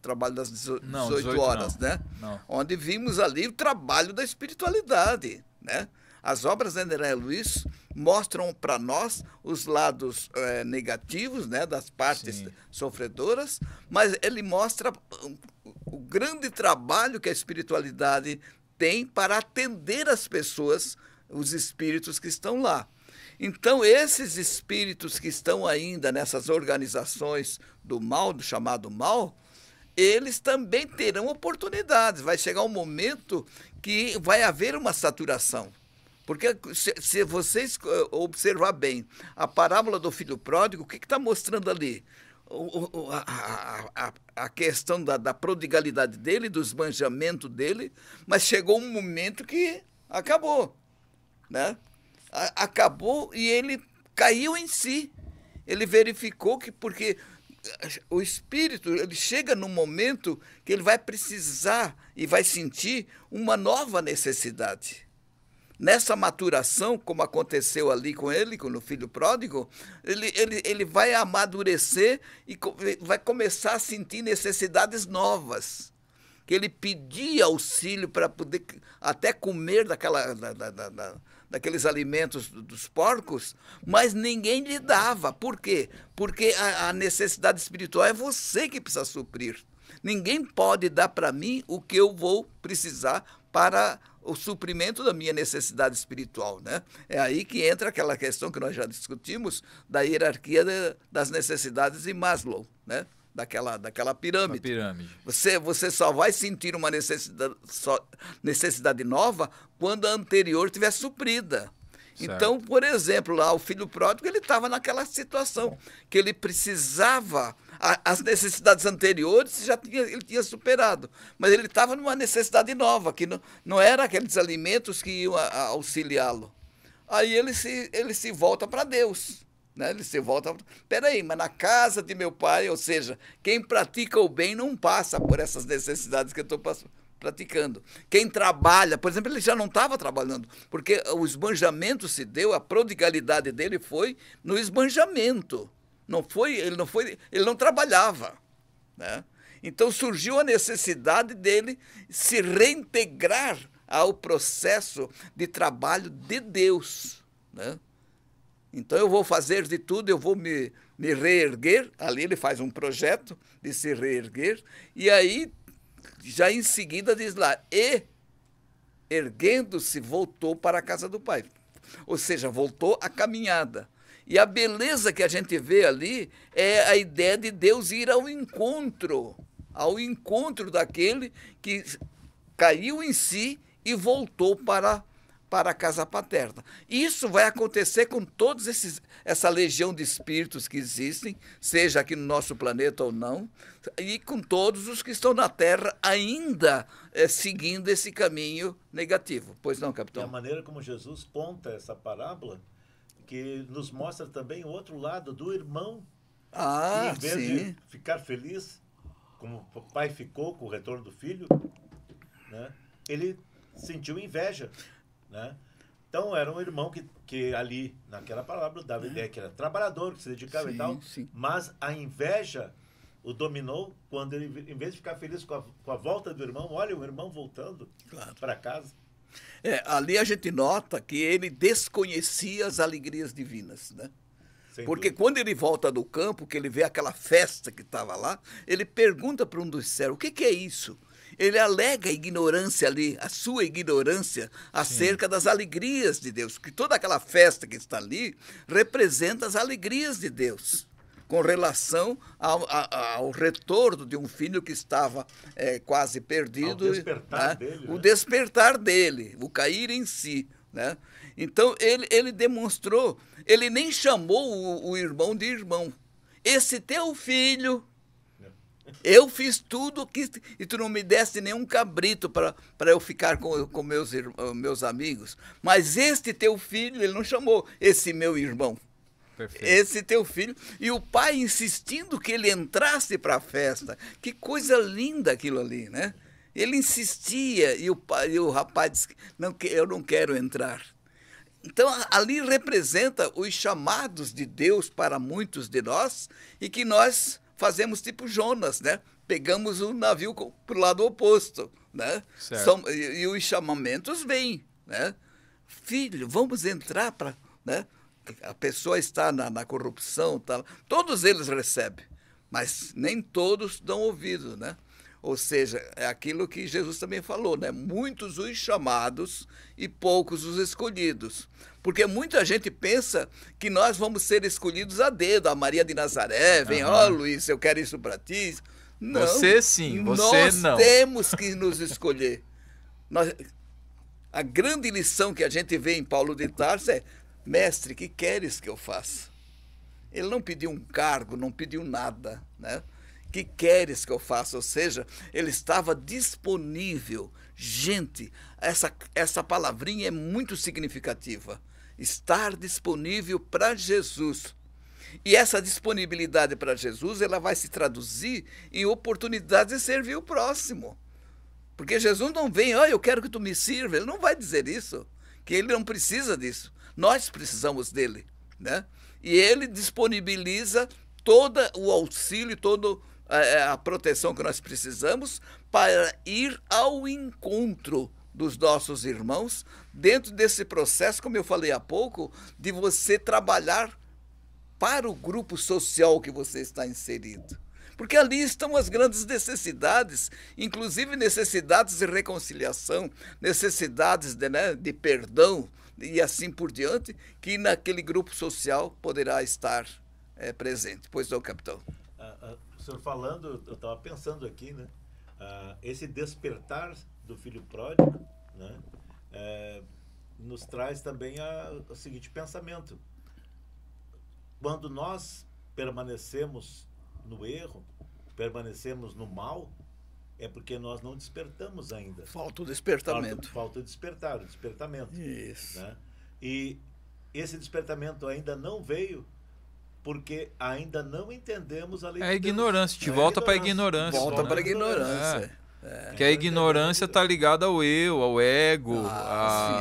trabalho das 18 horas, não. Né? Não. Onde vimos ali o trabalho da espiritualidade, né? As obras de André Luiz mostram para nós os lados negativos, né, das partes sofredoras, mas ele mostra o grande trabalho que a espiritualidade tem para atender as pessoas, os espíritos que estão lá. Então, esses espíritos que estão ainda nessas organizações do mal, do chamado mal, eles também terão oportunidades. Vai chegar um momento que vai haver uma saturação. Porque se vocês observar bem a parábola do filho pródigo, o que está mostrando ali? A questão da prodigalidade dele, do esbanjamento dele, mas chegou um momento que acabou, né? Acabou e ele caiu em si. Ele verificou que, porque o espírito, ele chega num momento que ele vai precisar e vai sentir uma nova necessidade. Nessa maturação, como aconteceu ali com ele, com o filho pródigo, ele vai amadurecer e vai começar a sentir necessidades novas. Que ele pedia auxílio para poder até comer daqueles alimentos dos porcos, mas ninguém lhe dava. Por quê? Porque a necessidade espiritual é você que precisa suprir. Ninguém pode dar para mim o que eu vou precisar para o suprimento da minha necessidade espiritual, né? É aí que entra aquela questão que nós já discutimos da hierarquia das necessidades de Maslow, né? Daquela pirâmide. Você só vai sentir uma necessidade nova quando a anterior estiver suprida. Certo. Então, por exemplo, lá o filho pródigo, ele estava naquela situação que ele precisava, as necessidades anteriores ele tinha superado, mas ele estava numa necessidade nova, que não era aqueles alimentos que iam auxiliá-lo. Aí ele se volta para Deus. Né? Ele se volta, peraí, mas na casa de meu pai, ou seja, quem pratica o bem não passa por essas necessidades que eu estou praticando. Quem trabalha, por exemplo, ele já não estava trabalhando, porque o esbanjamento se deu, a prodigalidade dele foi no esbanjamento. Ele não trabalhava, né? Então surgiu a necessidade dele se reintegrar ao processo de trabalho de Deus, né? Então eu vou fazer de tudo, eu vou me reerguer. Ali ele faz um projeto de se reerguer. E aí, já em seguida diz lá, e erguendo-se, voltou para a casa do pai. Ou seja, voltou a caminhada. E a beleza que a gente vê ali é a ideia de Deus ir ao encontro daquele que caiu em si e voltou para a casa paterna. Isso vai acontecer com todos essa legião de espíritos que existem, seja aqui no nosso planeta ou não, e com todos os que estão na Terra ainda seguindo esse caminho negativo. Pois não, capitão? E a maneira como Jesus conta essa parábola, que nos mostra também o outro lado do irmão. Ah, que, em vez sim. de ficar feliz, como o pai ficou com o retorno do filho, né, ele sentiu inveja. Né? Então era um irmão que ali, naquela palavra, dava a ideia que era trabalhador, que se dedicava e tal, mas a inveja o dominou quando ele, em vez de ficar feliz com a volta do irmão, olha o irmão voltando para casa. Ali a gente nota que ele desconhecia as alegrias divinas, né? Porque quando ele volta do campo, que ele vê aquela festa que estava lá, ele pergunta para um dos servos, o que é isso? Ele alega a ignorância ali, a sua ignorância acerca das alegrias de Deus. Que toda aquela festa que está ali representa as alegrias de Deus, com relação ao retorno de um filho que estava quase perdido. Ao despertar dele, o despertar dele, o cair em si, né? Então ele demonstrou, ele nem chamou o irmão de irmão. Esse teu filho... Eu fiz tudo e tu não me deste nenhum cabrito para eu ficar com meus amigos. Mas este teu filho, ele não chamou esse meu irmão. Perfeito. Esse teu filho. E o pai insistindo que ele entrasse para a festa. Que coisa linda aquilo ali, né? Ele insistia e o rapaz disse, não, eu não quero entrar. Então, ali representa os chamados de Deus para muitos de nós e que nós... fazemos tipo Jonas, né? Pegamos o navio para o lado oposto, né? E os chamamentos vêm, né? Filho, vamos entrar para... Né? A pessoa está na corrupção, tá? Todos eles recebem, mas nem todos dão ouvido, né? Ou seja, é aquilo que Jesus também falou, né? Muitos os chamados e poucos os escolhidos. Porque muita gente pensa que nós vamos ser escolhidos a dedo. A Maria de Nazaré vem, Luiz, eu quero isso para ti. Não, você sim, você não. Nós temos que nos escolher. A grande lição que a gente vê em Paulo de Tarso é: mestre, que queres que eu faça? Ele não pediu um cargo, não pediu nada, né? Que queres que eu faça? Ou seja, ele estava disponível. Gente, essa palavrinha é muito significativa. Estar disponível para Jesus. E essa disponibilidade para Jesus, ela vai se traduzir em oportunidade de servir o próximo. Porque Jesus não vem, eu quero que tu me sirva. Ele não vai dizer isso, que ele não precisa disso. Nós precisamos dele, né? E ele disponibiliza todo o auxílio, toda a proteção que nós precisamos para ir ao encontro dos nossos irmãos, dentro desse processo, como eu falei há pouco, de você trabalhar para o grupo social que você está inserido. Porque ali estão as grandes necessidades, inclusive necessidades de reconciliação, necessidades de perdão e assim por diante, que naquele grupo social poderá estar presente. Pois não, capitão? O senhor falando, eu estava pensando aqui, né? Esse despertar do filho pródigo, né? Nos traz também o seguinte pensamento: quando nós permanecemos no erro, permanecemos no mal, é porque nós não despertamos ainda. Falta o despertamento. Falta o despertamento. Isso. Né? E esse despertamento ainda não veio porque ainda não entendemos a lei de Deus. É a ignorância, te volta para a ignorância. Volta para a ignorância. Que a ignorância está ligada ao eu, ao ego,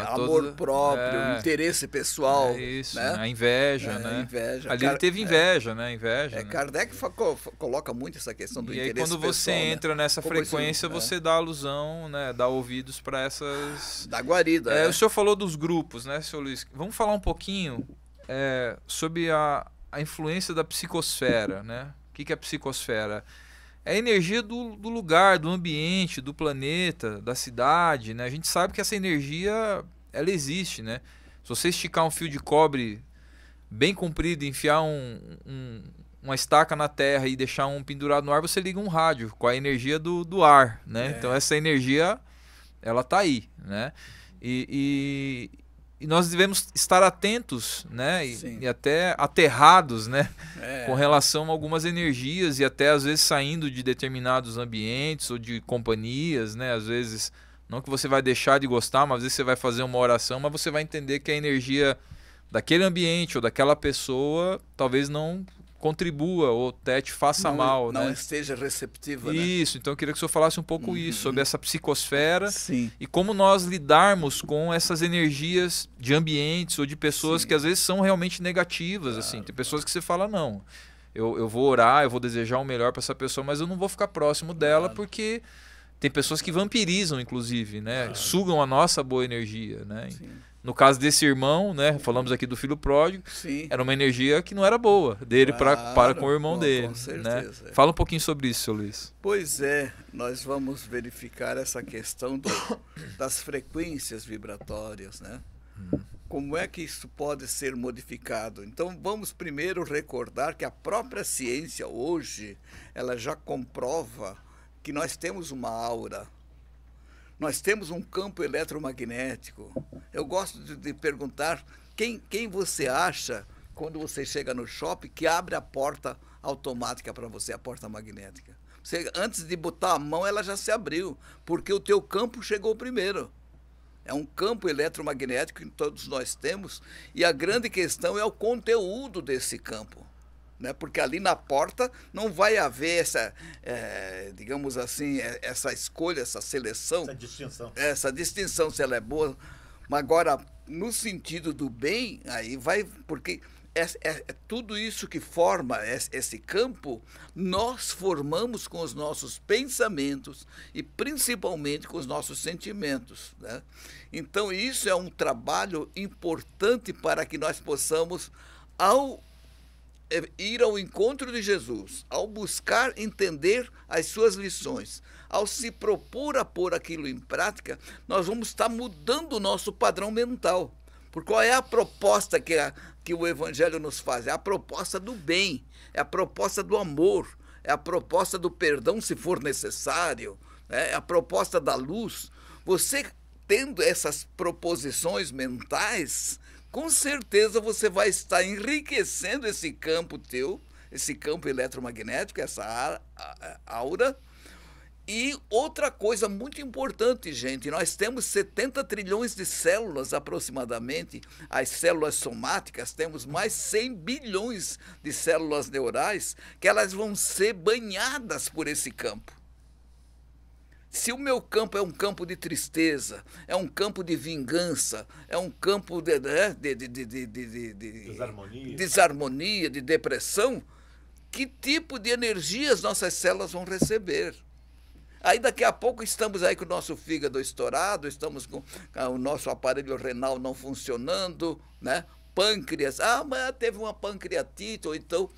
amor próprio, interesse pessoal. É isso, né? A inveja, né? Inveja. Ali ele teve inveja, né? Inveja. Kardec coloca muito essa questão do interesse pessoal. E aí quando você entra nessa frequência, isso, você dá alusão, né? Dá ouvidos para essas... Da guarida. O senhor falou dos grupos, né, senhor Luiz? Vamos falar um pouquinho sobre a influência da psicosfera, né? O que é a psicosfera? É a energia do lugar, do ambiente, do planeta, da cidade, né? A gente sabe que essa energia, ela existe, né? Se você esticar um fio de cobre bem comprido, enfiar uma estaca na terra e deixar um pendurado no ar, você liga um rádio com a energia do ar, né? Então essa energia, ela tá aí, né? E nós devemos estar atentos, né? E até aterrados, né? Com relação a algumas energias e até às vezes saindo de determinados ambientes ou de companhias, né? Às vezes, não que você vai deixar de gostar, mas às vezes você vai fazer uma oração, mas você vai entender que a energia daquele ambiente ou daquela pessoa talvez não contribua ou até te faça mal, não né? esteja receptiva. Isso, então eu queria que o senhor falasse um pouco isso, sobre essa psicosfera. Sim. E como nós lidarmos com essas energias de ambientes ou de pessoas que às vezes são realmente negativas. Assim. Tem pessoas que você fala, não, eu vou orar, eu vou desejar o melhor para essa pessoa, mas eu não vou ficar próximo dela porque tem pessoas que vampirizam, inclusive, né? Sugam a nossa boa energia, né? No caso desse irmão, né? Falamos aqui do filho pródigo. Era uma energia que não era boa dele para com o irmão dele. Com certeza. Né? Fala um pouquinho sobre isso, seu Luiz. Pois é, nós vamos verificar essa questão das frequências vibratórias, né? Como é que isso pode ser modificado? Então vamos primeiro recordar que a própria ciência hoje, ela já comprova que nós temos uma aura. Nós temos um campo eletromagnético. Eu gosto de perguntar quem você acha, quando você chega no shopping, que abre a porta automática para você, a porta magnética. Antes de botar a mão, ela já se abriu, porque o teu campo chegou primeiro. É um campo eletromagnético que todos nós temos, e a grande questão é o conteúdo desse campo. Né? Porque ali na porta não vai haver essa, digamos assim, essa escolha, essa seleção. Essa distinção, se ela é boa. Mas agora, no sentido do bem, aí vai, porque tudo isso que forma esse campo, nós formamos com os nossos pensamentos e principalmente com os nossos sentimentos. Né? Então, isso é um trabalho importante para que nós possamos, ao ir ao encontro de Jesus, ao buscar entender as suas lições, ao se propor a pôr aquilo em prática, nós vamos estar mudando o nosso padrão mental. Porque qual é a proposta que o Evangelho nos faz? É a proposta do bem, é a proposta do amor, é a proposta do perdão se for necessário, é a proposta da luz. Você tendo essas proposições mentais, com certeza você vai estar enriquecendo esse campo teu, esse campo eletromagnético, essa aura. E outra coisa muito importante, gente, nós temos 70 trilhões de células aproximadamente, as células somáticas, temos mais 100 bilhões de células neurais, que elas vão ser banhadas por esse campo. Se o meu campo é um campo de tristeza, é um campo de vingança, é um campo de desarmonia, de depressão, que tipo de energias nossas células vão receber? Aí daqui a pouco estamos aí com o nosso fígado estourado, estamos com o nosso aparelho renal não funcionando, né? Pâncreas, mas teve uma pancreatite, ou então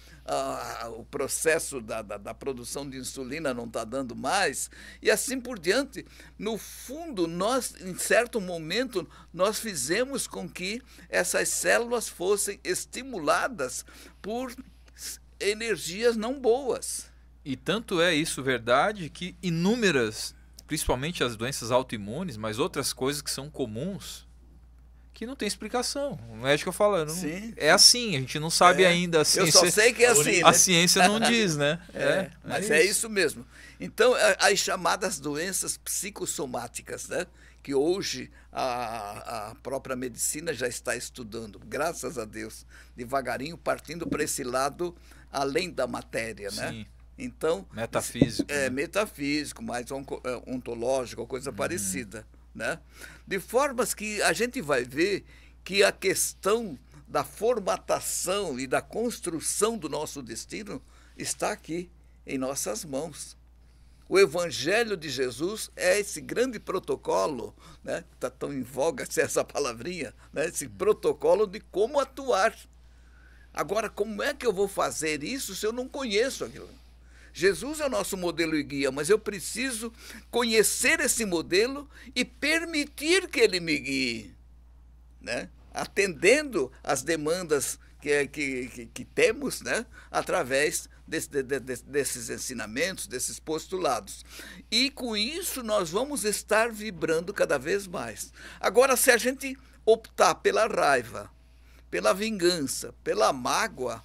o processo da produção de insulina não está dando mais, e assim por diante. No fundo, nós, em certo momento, nós fizemos com que essas células fossem estimuladas por energias não boas. E tanto é isso verdade que inúmeras, principalmente as doenças autoimunes, mas outras coisas que são comuns, que não tem explicação. O médico falando, é assim, a gente não sabe ainda. A ciência, eu só sei que é assim, a ciência não diz, né? Mas é isso mesmo. Então, as chamadas doenças psicossomáticas, né? Que hoje a própria medicina já está estudando, graças a Deus, devagarinho partindo para esse lado além da matéria, né? Sim. Então, metafísico. É, né? Metafísico, mais ontológico, coisa parecida, né? De formas que a gente vai ver que a questão da formatação e da construção do nosso destino está aqui, em nossas mãos. O Evangelho de Jesus é esse grande protocolo, né? Está tão em voga essa palavrinha, né? Esse protocolo de como atuar. Agora, como é que eu vou fazer isso se eu não conheço aquilo? Jesus é o nosso modelo e guia, mas eu preciso conhecer esse modelo e permitir que ele me guie, né? Atendendo às demandas que temos, né? Através desses ensinamentos, desses postulados. E com isso nós vamos estar vibrando cada vez mais. Agora, se a gente optar pela raiva, pela vingança, pela mágoa,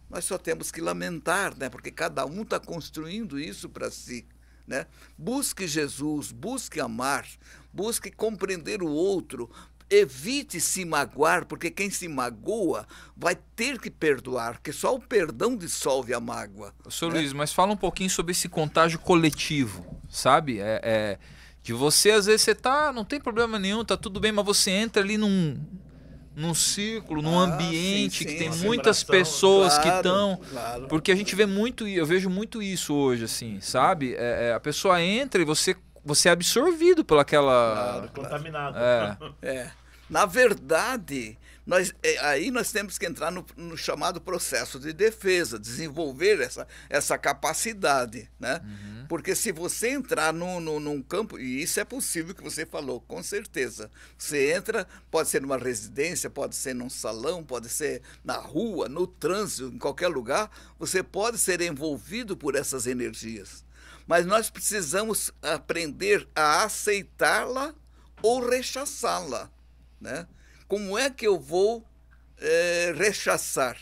nós só temos que lamentar, né? Porque cada um está construindo isso para si, né? Busque Jesus, busque amar, busque compreender o outro, evite se magoar, porque quem se magoa vai ter que perdoar, porque só o perdão dissolve a mágoa. Sr. Luiz, mas fala um pouquinho sobre esse contágio coletivo, sabe? De você, às vezes, não tem problema nenhum, tá tudo bem, mas você entra ali num círculo, num ambiente que tem muitas pessoas que estão... Claro. Porque a gente vê muito, eu vejo muito isso hoje, assim, sabe? A pessoa entra e você é absorvido por aquela... Contaminado. Na verdade, aí nós temos que entrar no chamado processo de defesa, desenvolver essa capacidade, né? Uhum. Porque se você entrar num campo, e isso é possível que você falou, com certeza. Você entra, pode ser numa residência, pode ser num salão, pode ser na rua, no trânsito, em qualquer lugar, você pode ser envolvido por essas energias. Mas nós precisamos aprender a aceitá-la ou rechaçá-la, né? Como é que eu vou rechaçar?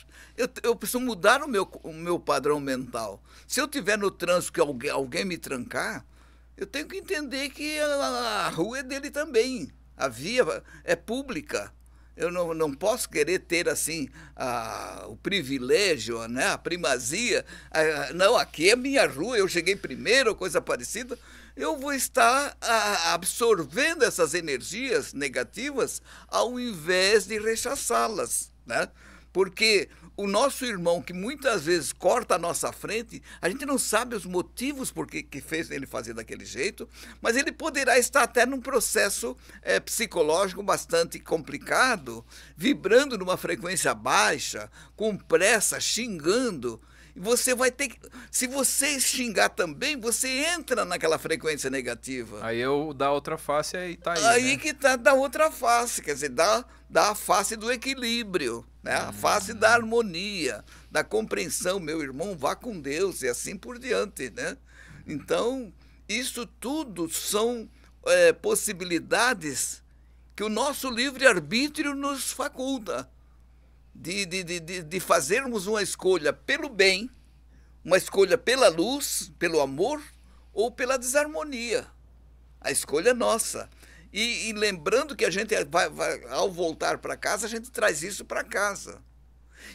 Eu preciso mudar o meu padrão mental. Se eu estiver no trânsito que alguém me trancar, eu tenho que entender que a rua é dele também. A via é pública. Eu não posso querer ter assim o privilégio, né, a primazia. Não, aqui é minha rua, eu cheguei primeiro, coisa parecida. Eu vou estar absorvendo essas energias negativas ao invés de rechaçá-las, né? Porque o nosso irmão, que muitas vezes corta a nossa frente, a gente não sabe os motivos por que fez ele fazer daquele jeito, mas ele poderá estar até num processo psicológico bastante complicado, vibrando numa frequência baixa, com pressa, xingando. Você vai ter que... Se você xingar também, você entra naquela frequência negativa. Aí eu dá outra face, aí tá aí. Aí, né? Que tá da outra face, quer dizer, dá a face do equilíbrio, né? A face da harmonia, da compreensão. Meu irmão, vá com Deus e assim por diante, né? Então, isso tudo são possibilidades que o nosso livre-arbítrio nos faculta de fazermos uma escolha pelo bem, uma escolha pela luz, pelo amor ou pela desarmonia. A escolha é nossa. E lembrando que a gente, ao voltar para casa, a gente traz isso para casa.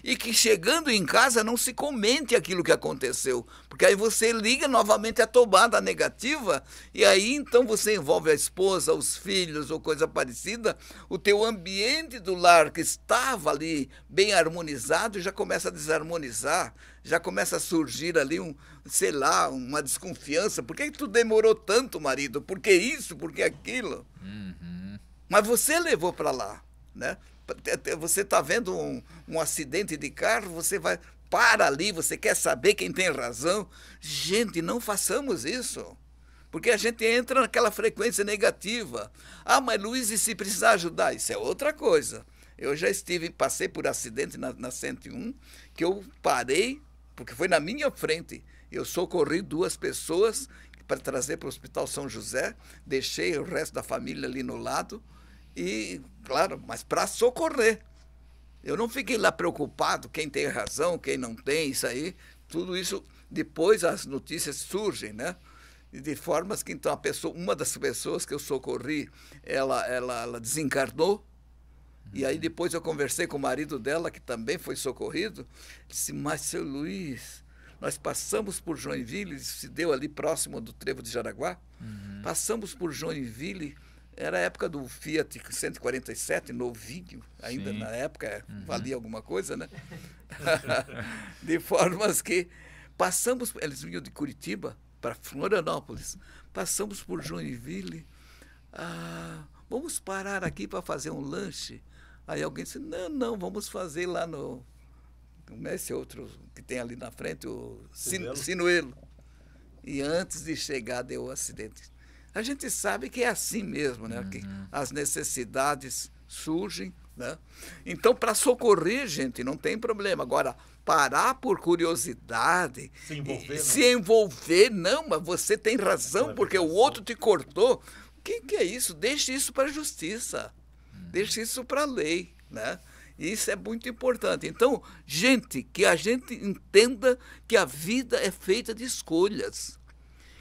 E que chegando em casa não se comente aquilo que aconteceu, porque aí você liga novamente a tomada negativa e aí então você envolve a esposa, os filhos ou coisa parecida, o teu ambiente do lar que estava ali bem harmonizado já começa a desarmonizar, já começa a surgir ali sei lá, uma desconfiança. Por que tu demorou tanto, marido? Por que isso? Por que aquilo? Uhum. Mas você levou para lá, né? Você está vendo um acidente de carro, você para ali, você quer saber quem tem razão. Gente, não façamos isso, porque a gente entra naquela frequência negativa. Ah, mas Luiz, e se precisar ajudar? Isso é outra coisa. Eu já passei por acidente na 101, que eu parei, porque foi na minha frente. Eu socorri 2 pessoas para trazer para o Hospital São José, deixei o resto da família ali no lado, e, claro, mas para socorrer. Eu não fiquei lá preocupado quem tem razão, quem não tem, isso aí. Tudo isso, depois as notícias surgem, né? E de formas que, então, uma das pessoas que eu socorri, ela desencarnou. E aí depois eu conversei com o marido dela, que também foi socorrido. Disse, mas, seu Luiz, nós passamos por Joinville, se deu ali próximo do Trevo de Jaraguá. Passamos por Joinville. Era a época do Fiat 147, novinho, ainda. Sim. Na época valia alguma coisa, né? De formas que passamos, eles vinham de Curitiba para Florianópolis, passamos por Joinville, vamos parar aqui para fazer um lanche. Aí alguém disse, não, vamos fazer lá no, como é esse outro que tem ali na frente, o Sinuelo. E antes de chegar deu o acidente. A gente sabe que é assim mesmo, né? Que as necessidades surgem, né? Então, para socorrer, gente, não tem problema. Agora, parar por curiosidade, se envolver, não, mas você tem razão, porque o outro te cortou. O que é isso? Deixe isso para a justiça, deixe isso para a lei, né? Isso é muito importante. Então, gente, que a gente entenda que a vida é feita de escolhas.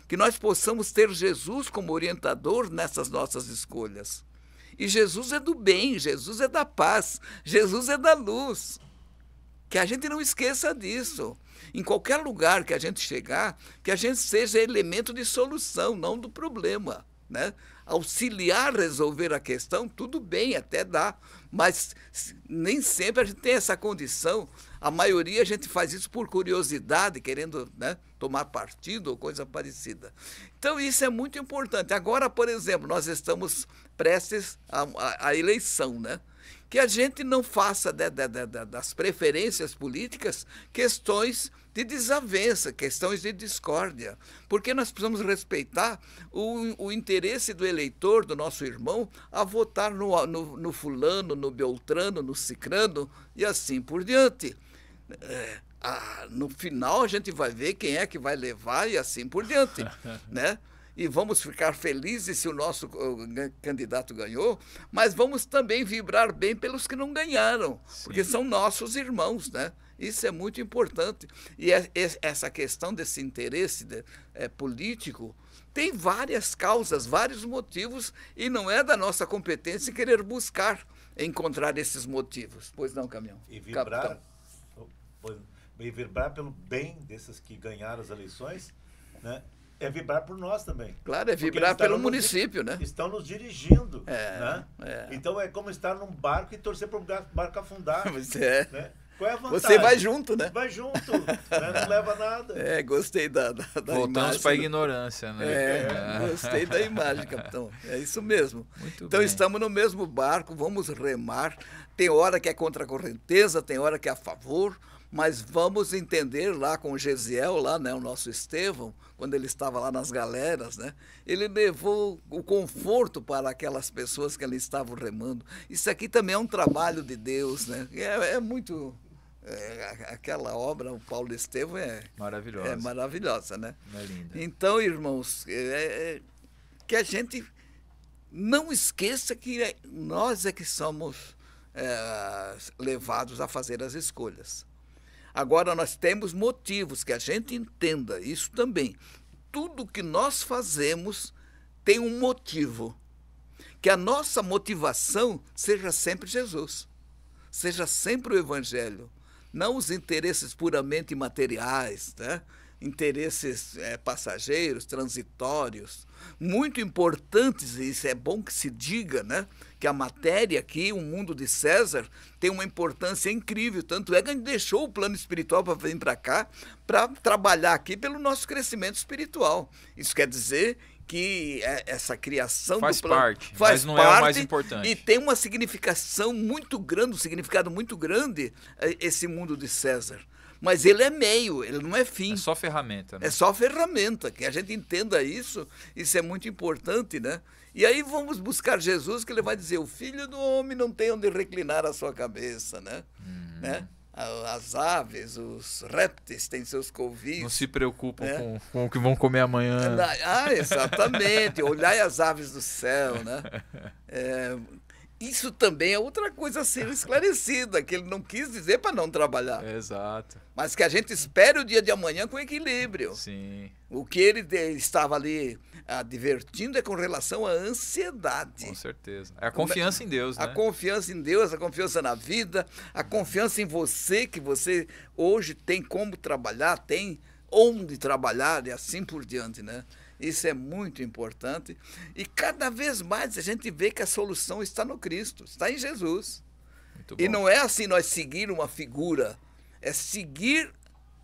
Que nós possamos ter Jesus como orientador nessas nossas escolhas. E Jesus é do bem, Jesus é da paz, Jesus é da luz. Que a gente não esqueça disso. Em qualquer lugar que a gente chegar, que a gente seja elemento de solução, não do problema, né? Auxiliar a resolver a questão, tudo bem, até dá, mas nem sempre a gente tem essa condição. A maioria a gente faz isso por curiosidade, querendo, né, tomar partido ou coisa parecida. Então isso é muito importante. Agora, por exemplo, nós estamos prestes à eleição, né? Que a gente não faça das preferências políticas questões de desavença, questões de discórdia, porque nós precisamos respeitar o interesse do eleitor, do nosso irmão, a votar no fulano, no beltrano, no cicrano e assim por diante. No final a gente vai ver quem é que vai levar e assim por diante, né? E vamos ficar felizes se o nosso candidato ganhou, mas vamos também vibrar bem pelos que não ganharam, sim, porque são nossos irmãos, né? Isso é muito importante. E essa questão desse interesse político tem várias causas, vários motivos, e não é da nossa competência querer buscar encontrar esses motivos. Pois não, Caminhão? E vibrar pelo bem desses que ganharam as eleições, né? É vibrar por nós também. Claro, é vibrar pelo município, né? Estão nos dirigindo, né? Então é como estar num barco e torcer para o barco afundar. Né? Qual é a vantagem? Você vai junto, né? Vai junto, né? Não leva nada. Gostei da Voltamos para a ignorância, né? Gostei da imagem, capitão. É isso mesmo. Muito então bem. Estamos no mesmo barco, vamos remar. Tem hora que é contra a correnteza, tem hora que é a favor, mas vamos entender lá com o Gesiel, lá, né, o nosso Estevão, quando ele estava lá nas galeras, né, ele levou o conforto para aquelas pessoas que ali estavam remando. Isso aqui também é um trabalho de Deus, né? É muito... aquela obra, o Paulo Estevão maravilhosa. É maravilhosa, né? É linda. Então, irmãos, que a gente não esqueça que nós é que somos levados a fazer as escolhas. Agora, nós temos motivos, que a gente entenda isso também. Tudo que nós fazemos tem um motivo. Que a nossa motivação seja sempre Jesus, seja sempre o Evangelho, não os interesses puramente materiais, né? Interesses passageiros, transitórios, muito importantes, e isso é bom que se diga, né? Que a matéria aqui, o mundo de César, tem uma importância incrível, tanto é que a gente deixou o plano espiritual para vir para cá, para trabalhar aqui pelo nosso crescimento espiritual. Isso quer dizer que essa criação faz do plano parte, faz mas não parte, é o mais importante. E tem uma significação muito grande, um significado muito grande, esse mundo de César. Mas ele é meio, ele não é fim. É só ferramenta, né? É só ferramenta, que a gente entenda isso é muito importante, né? E aí vamos buscar Jesus, que ele vai dizer, o Filho do Homem não tem onde reclinar a sua cabeça, né? Né? As aves, os répteis têm seus covis. Não se preocupam com o que vão comer amanhã. Exatamente. Olhai as aves do céu, né? Isso também é outra coisa a ser esclarecida, que ele não quis dizer para não trabalhar. Exato. Mas que a gente espere o dia de amanhã com equilíbrio. Sim. O que ele estava ali advertindo é com relação à ansiedade. Com certeza. É a confiança em Deus, né? A confiança em Deus, a confiança na vida, a confiança em você, que você hoje tem como trabalhar, tem onde trabalhar e assim por diante, né? Isso é muito importante. E cada vez mais a gente vê que a solução está no Cristo, está em Jesus. Muito bom. E não é assim nós seguir uma figura, é seguir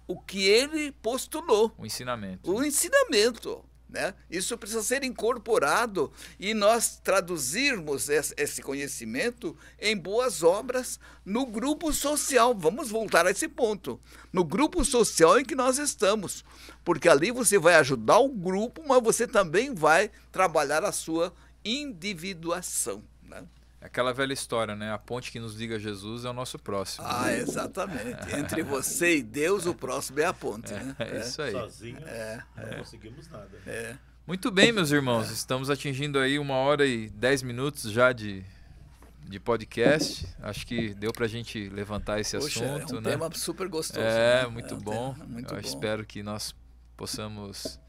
o que ele postulou. O ensinamento. O ensinamento, né? Isso precisa ser incorporado e nós traduzirmos esse conhecimento em boas obras no grupo social. Vamos voltar a esse ponto. No grupo social em que nós estamos. Porque ali você vai ajudar o grupo, mas você também vai trabalhar a sua individuação, né? É aquela velha história, né? A ponte que nos liga a Jesus é o nosso próximo. Exatamente. Entre você e Deus, o próximo é a ponte, né? É isso aí. Sozinhos não conseguimos nada. Muito bem, meus irmãos. Estamos atingindo aí 1h10 já de podcast. Acho que deu pra gente levantar esse assunto, é um né? tema super gostoso. Muito bom. Muito Eu bom. espero que nós possamos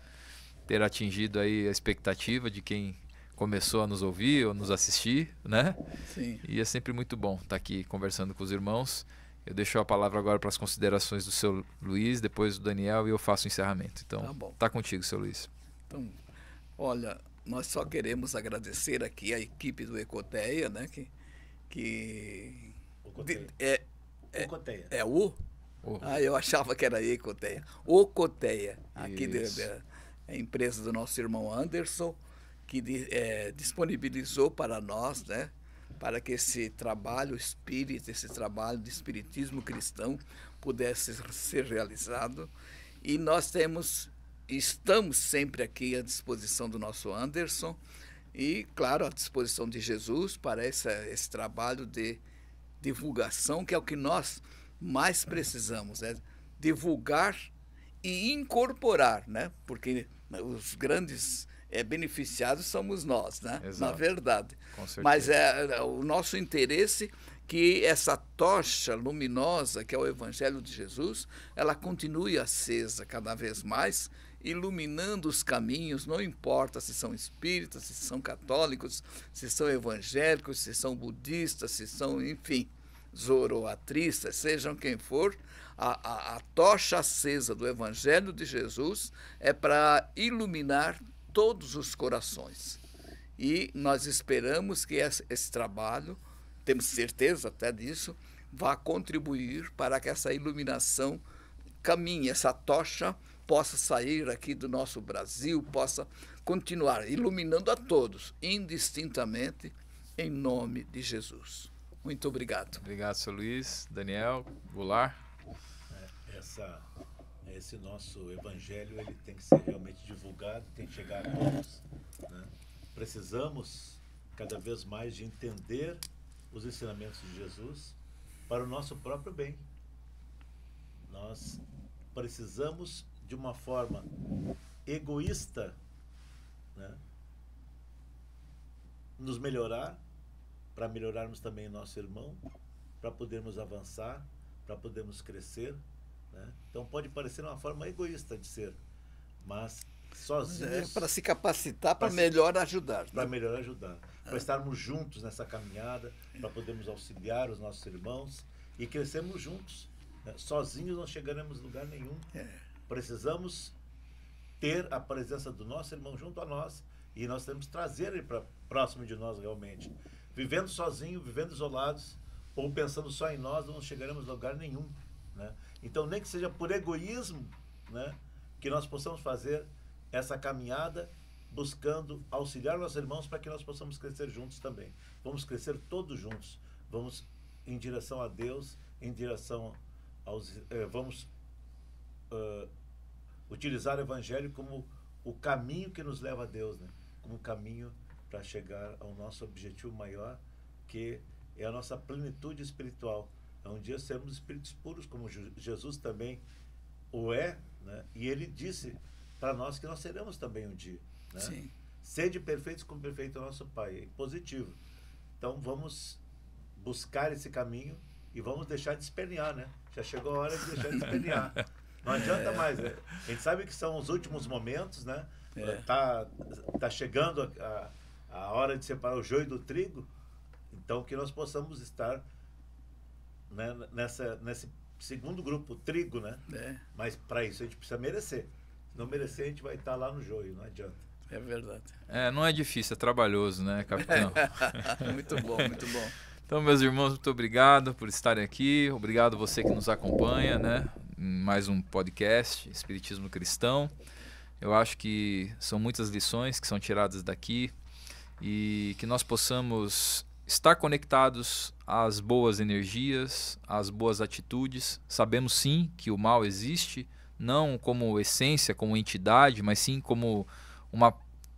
ter atingido aí a expectativa de quem começou a nos ouvir ou nos assistir, né? Sim. E é sempre muito bom estar aqui conversando com os irmãos. Eu deixo a palavra agora para as considerações do seu Luiz, depois do Daniel, e eu faço o encerramento. Então, tá contigo, seu Luiz. Então, olha, nós só queremos agradecer aqui a equipe do Ecoteia, né? Ocoteia. É o? Eu achava que era Ecoteia. Ocoteia, aqui da empresa do nosso irmão Anderson, que disponibilizou para nós, né? Para que esse trabalho espírita, esse trabalho de espiritismo cristão pudesse ser realizado. E nós estamos sempre aqui à disposição do nosso Anderson e, claro, à disposição de Jesus para esse trabalho de divulgação, que é o que nós mais precisamos, né? Divulgar e incorporar, né? Porque os grandes beneficiados somos nós, né? Exato. Na verdade. Com certeza. Mas é o nosso interesse que essa tocha luminosa, que é o Evangelho de Jesus, ela continue acesa cada vez mais, iluminando os caminhos, não importa se são espíritas, se são católicos, se são evangélicos, se são budistas, se são, enfim, zoroatristas, sejam quem for, a tocha acesa do Evangelho de Jesus é para iluminar todos os corações. E nós esperamos que esse trabalho, temos certeza até disso, vá contribuir para que essa iluminação caminhe, essa tocha possa sair aqui do nosso Brasil, possa continuar iluminando a todos, indistintamente, em nome de Jesus. Muito obrigado. Obrigado, seu Luiz. Daniel, Goulart. Esse nosso evangelho ele tem que ser realmente divulgado, tem que chegar a todos, né? Precisamos cada vez mais de entender os ensinamentos de Jesus para o nosso próprio bem. Nós precisamos de uma forma egoísta, né? nos melhorar, para melhorarmos também o nosso irmão, para podermos avançar, para podermos crescer, né? Então pode parecer uma forma egoísta de ser, mas sozinhos... para se capacitar para melhor ajudar. Para melhor ajudar. Para estarmos juntos nessa caminhada, para podermos auxiliar os nossos irmãos e crescermos juntos, né? Sozinhos não chegaremos a lugar nenhum. Precisamos ter a presença do nosso irmão junto a nós e nós temos que trazer ele para próximo de nós realmente. Vivendo sozinho, vivendo isolados ou pensando só em nós, não chegaremos a lugar nenhum, né? Então, nem que seja por egoísmo, né, que nós possamos fazer essa caminhada buscando auxiliar nossos irmãos para que nós possamos crescer juntos também. Vamos crescer todos juntos. Vamos em direção a Deus, em direção aos... vamos utilizar o Evangelho como o caminho que nos leva a Deus, né? Como um caminho para chegar ao nosso objetivo maior, que é a nossa plenitude espiritual. É um dia sermos espíritos puros, como Jesus também o é, né? E ele disse para nós que nós seremos também um dia, né? Sim. Sede perfeitos como perfeito é o nosso Pai. É positivo. Então vamos buscar esse caminho e vamos deixar de espernear, né? Já chegou a hora de deixar de espernear. Não adianta mais, né? A gente sabe que são os últimos momentos, né? Tá chegando a hora de separar o joio do trigo. Então que nós possamos estar, né, nesse segundo grupo, trigo, né? Mas para isso a gente precisa merecer. Se não merecer, a gente vai estar lá no joio, não adianta. É verdade. Não é difícil, é trabalhoso, né, capitão? Muito bom, muito bom. Então, meus irmãos, muito obrigado por estarem aqui. Obrigado você que nos acompanha, né? Em mais um podcast, Espiritismo Cristão. Eu acho que são muitas lições que são tiradas daqui e que nós possamos estar conectados às boas energias, às boas atitudes. Sabemos sim que o mal existe, não como essência, como entidade, mas sim como uma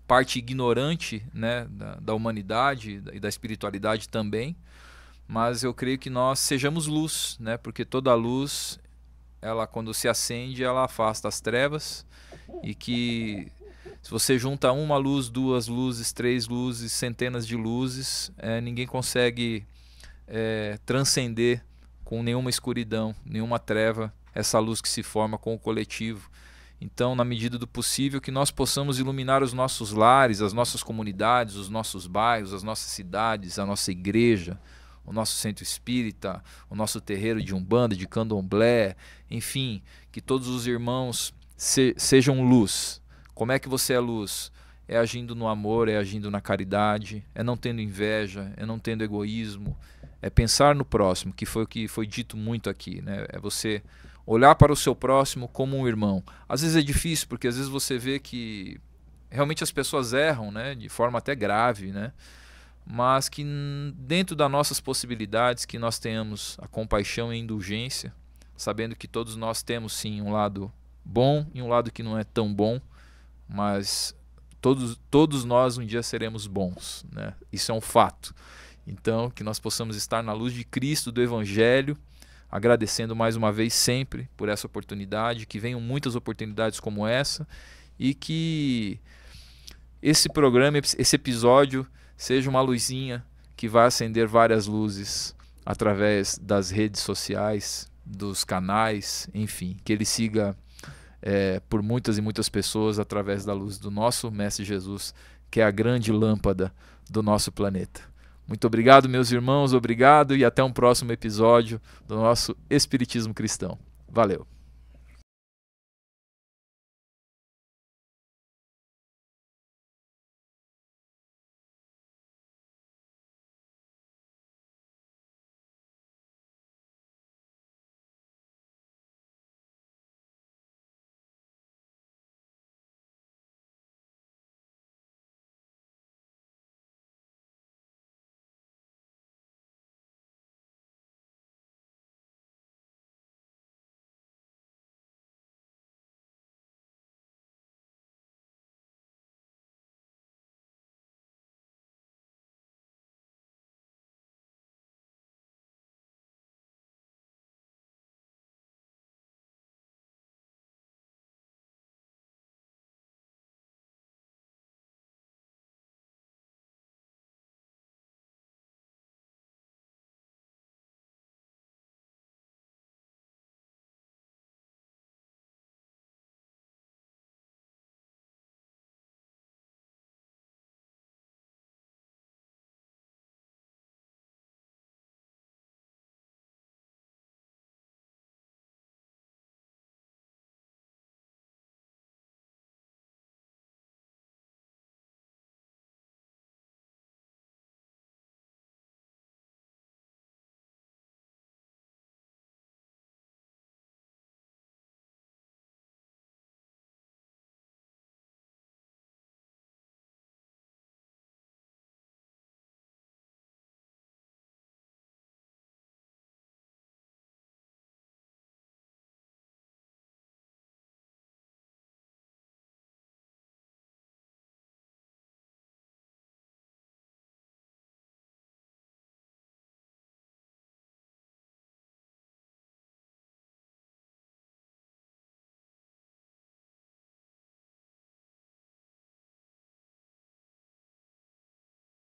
parte ignorante, né, da humanidade e da espiritualidade também. Mas eu creio que nós sejamos luz, né, porque toda luz, ela quando se acende, ela afasta as trevas, e que se você junta uma luz, duas luzes, três luzes, centenas de luzes, ninguém consegue transcender com nenhuma escuridão, nenhuma treva, essa luz que se forma com o coletivo. Então, na medida do possível, que nós possamos iluminar os nossos lares, as nossas comunidades, os nossos bairros, as nossas cidades, a nossa igreja, o nosso centro espírita, o nosso terreiro de Umbanda, de Candomblé, enfim, que todos os irmãos sejam luz. Como é que você é luz? É agindo no amor, é agindo na caridade, é não tendo inveja, é não tendo egoísmo, é pensar no próximo, que foi o que foi dito muito aqui, né? É você olhar para o seu próximo como um irmão. Às vezes é difícil, porque às vezes você vê que realmente as pessoas erram, né? De forma até grave, né? Mas que dentro das nossas possibilidades, que nós tenhamos a compaixão e a indulgência, sabendo que todos nós temos sim um lado bom e um lado que não é tão bom, mas todos nós um dia seremos bons, né? Isso é um fato. Então, que nós possamos estar na luz de Cristo, do Evangelho, agradecendo mais uma vez sempre por essa oportunidade, que venham muitas oportunidades como essa, e que esse programa, esse episódio, seja uma luzinha que vai acender várias luzes através das redes sociais, dos canais, enfim, que ele siga por muitas e muitas pessoas através da luz do nosso Mestre Jesus, que é a grande lâmpada do nosso planeta. Muito obrigado, meus irmãos, obrigado e até um próximo episódio do nosso Espiritismo Cristão. Valeu!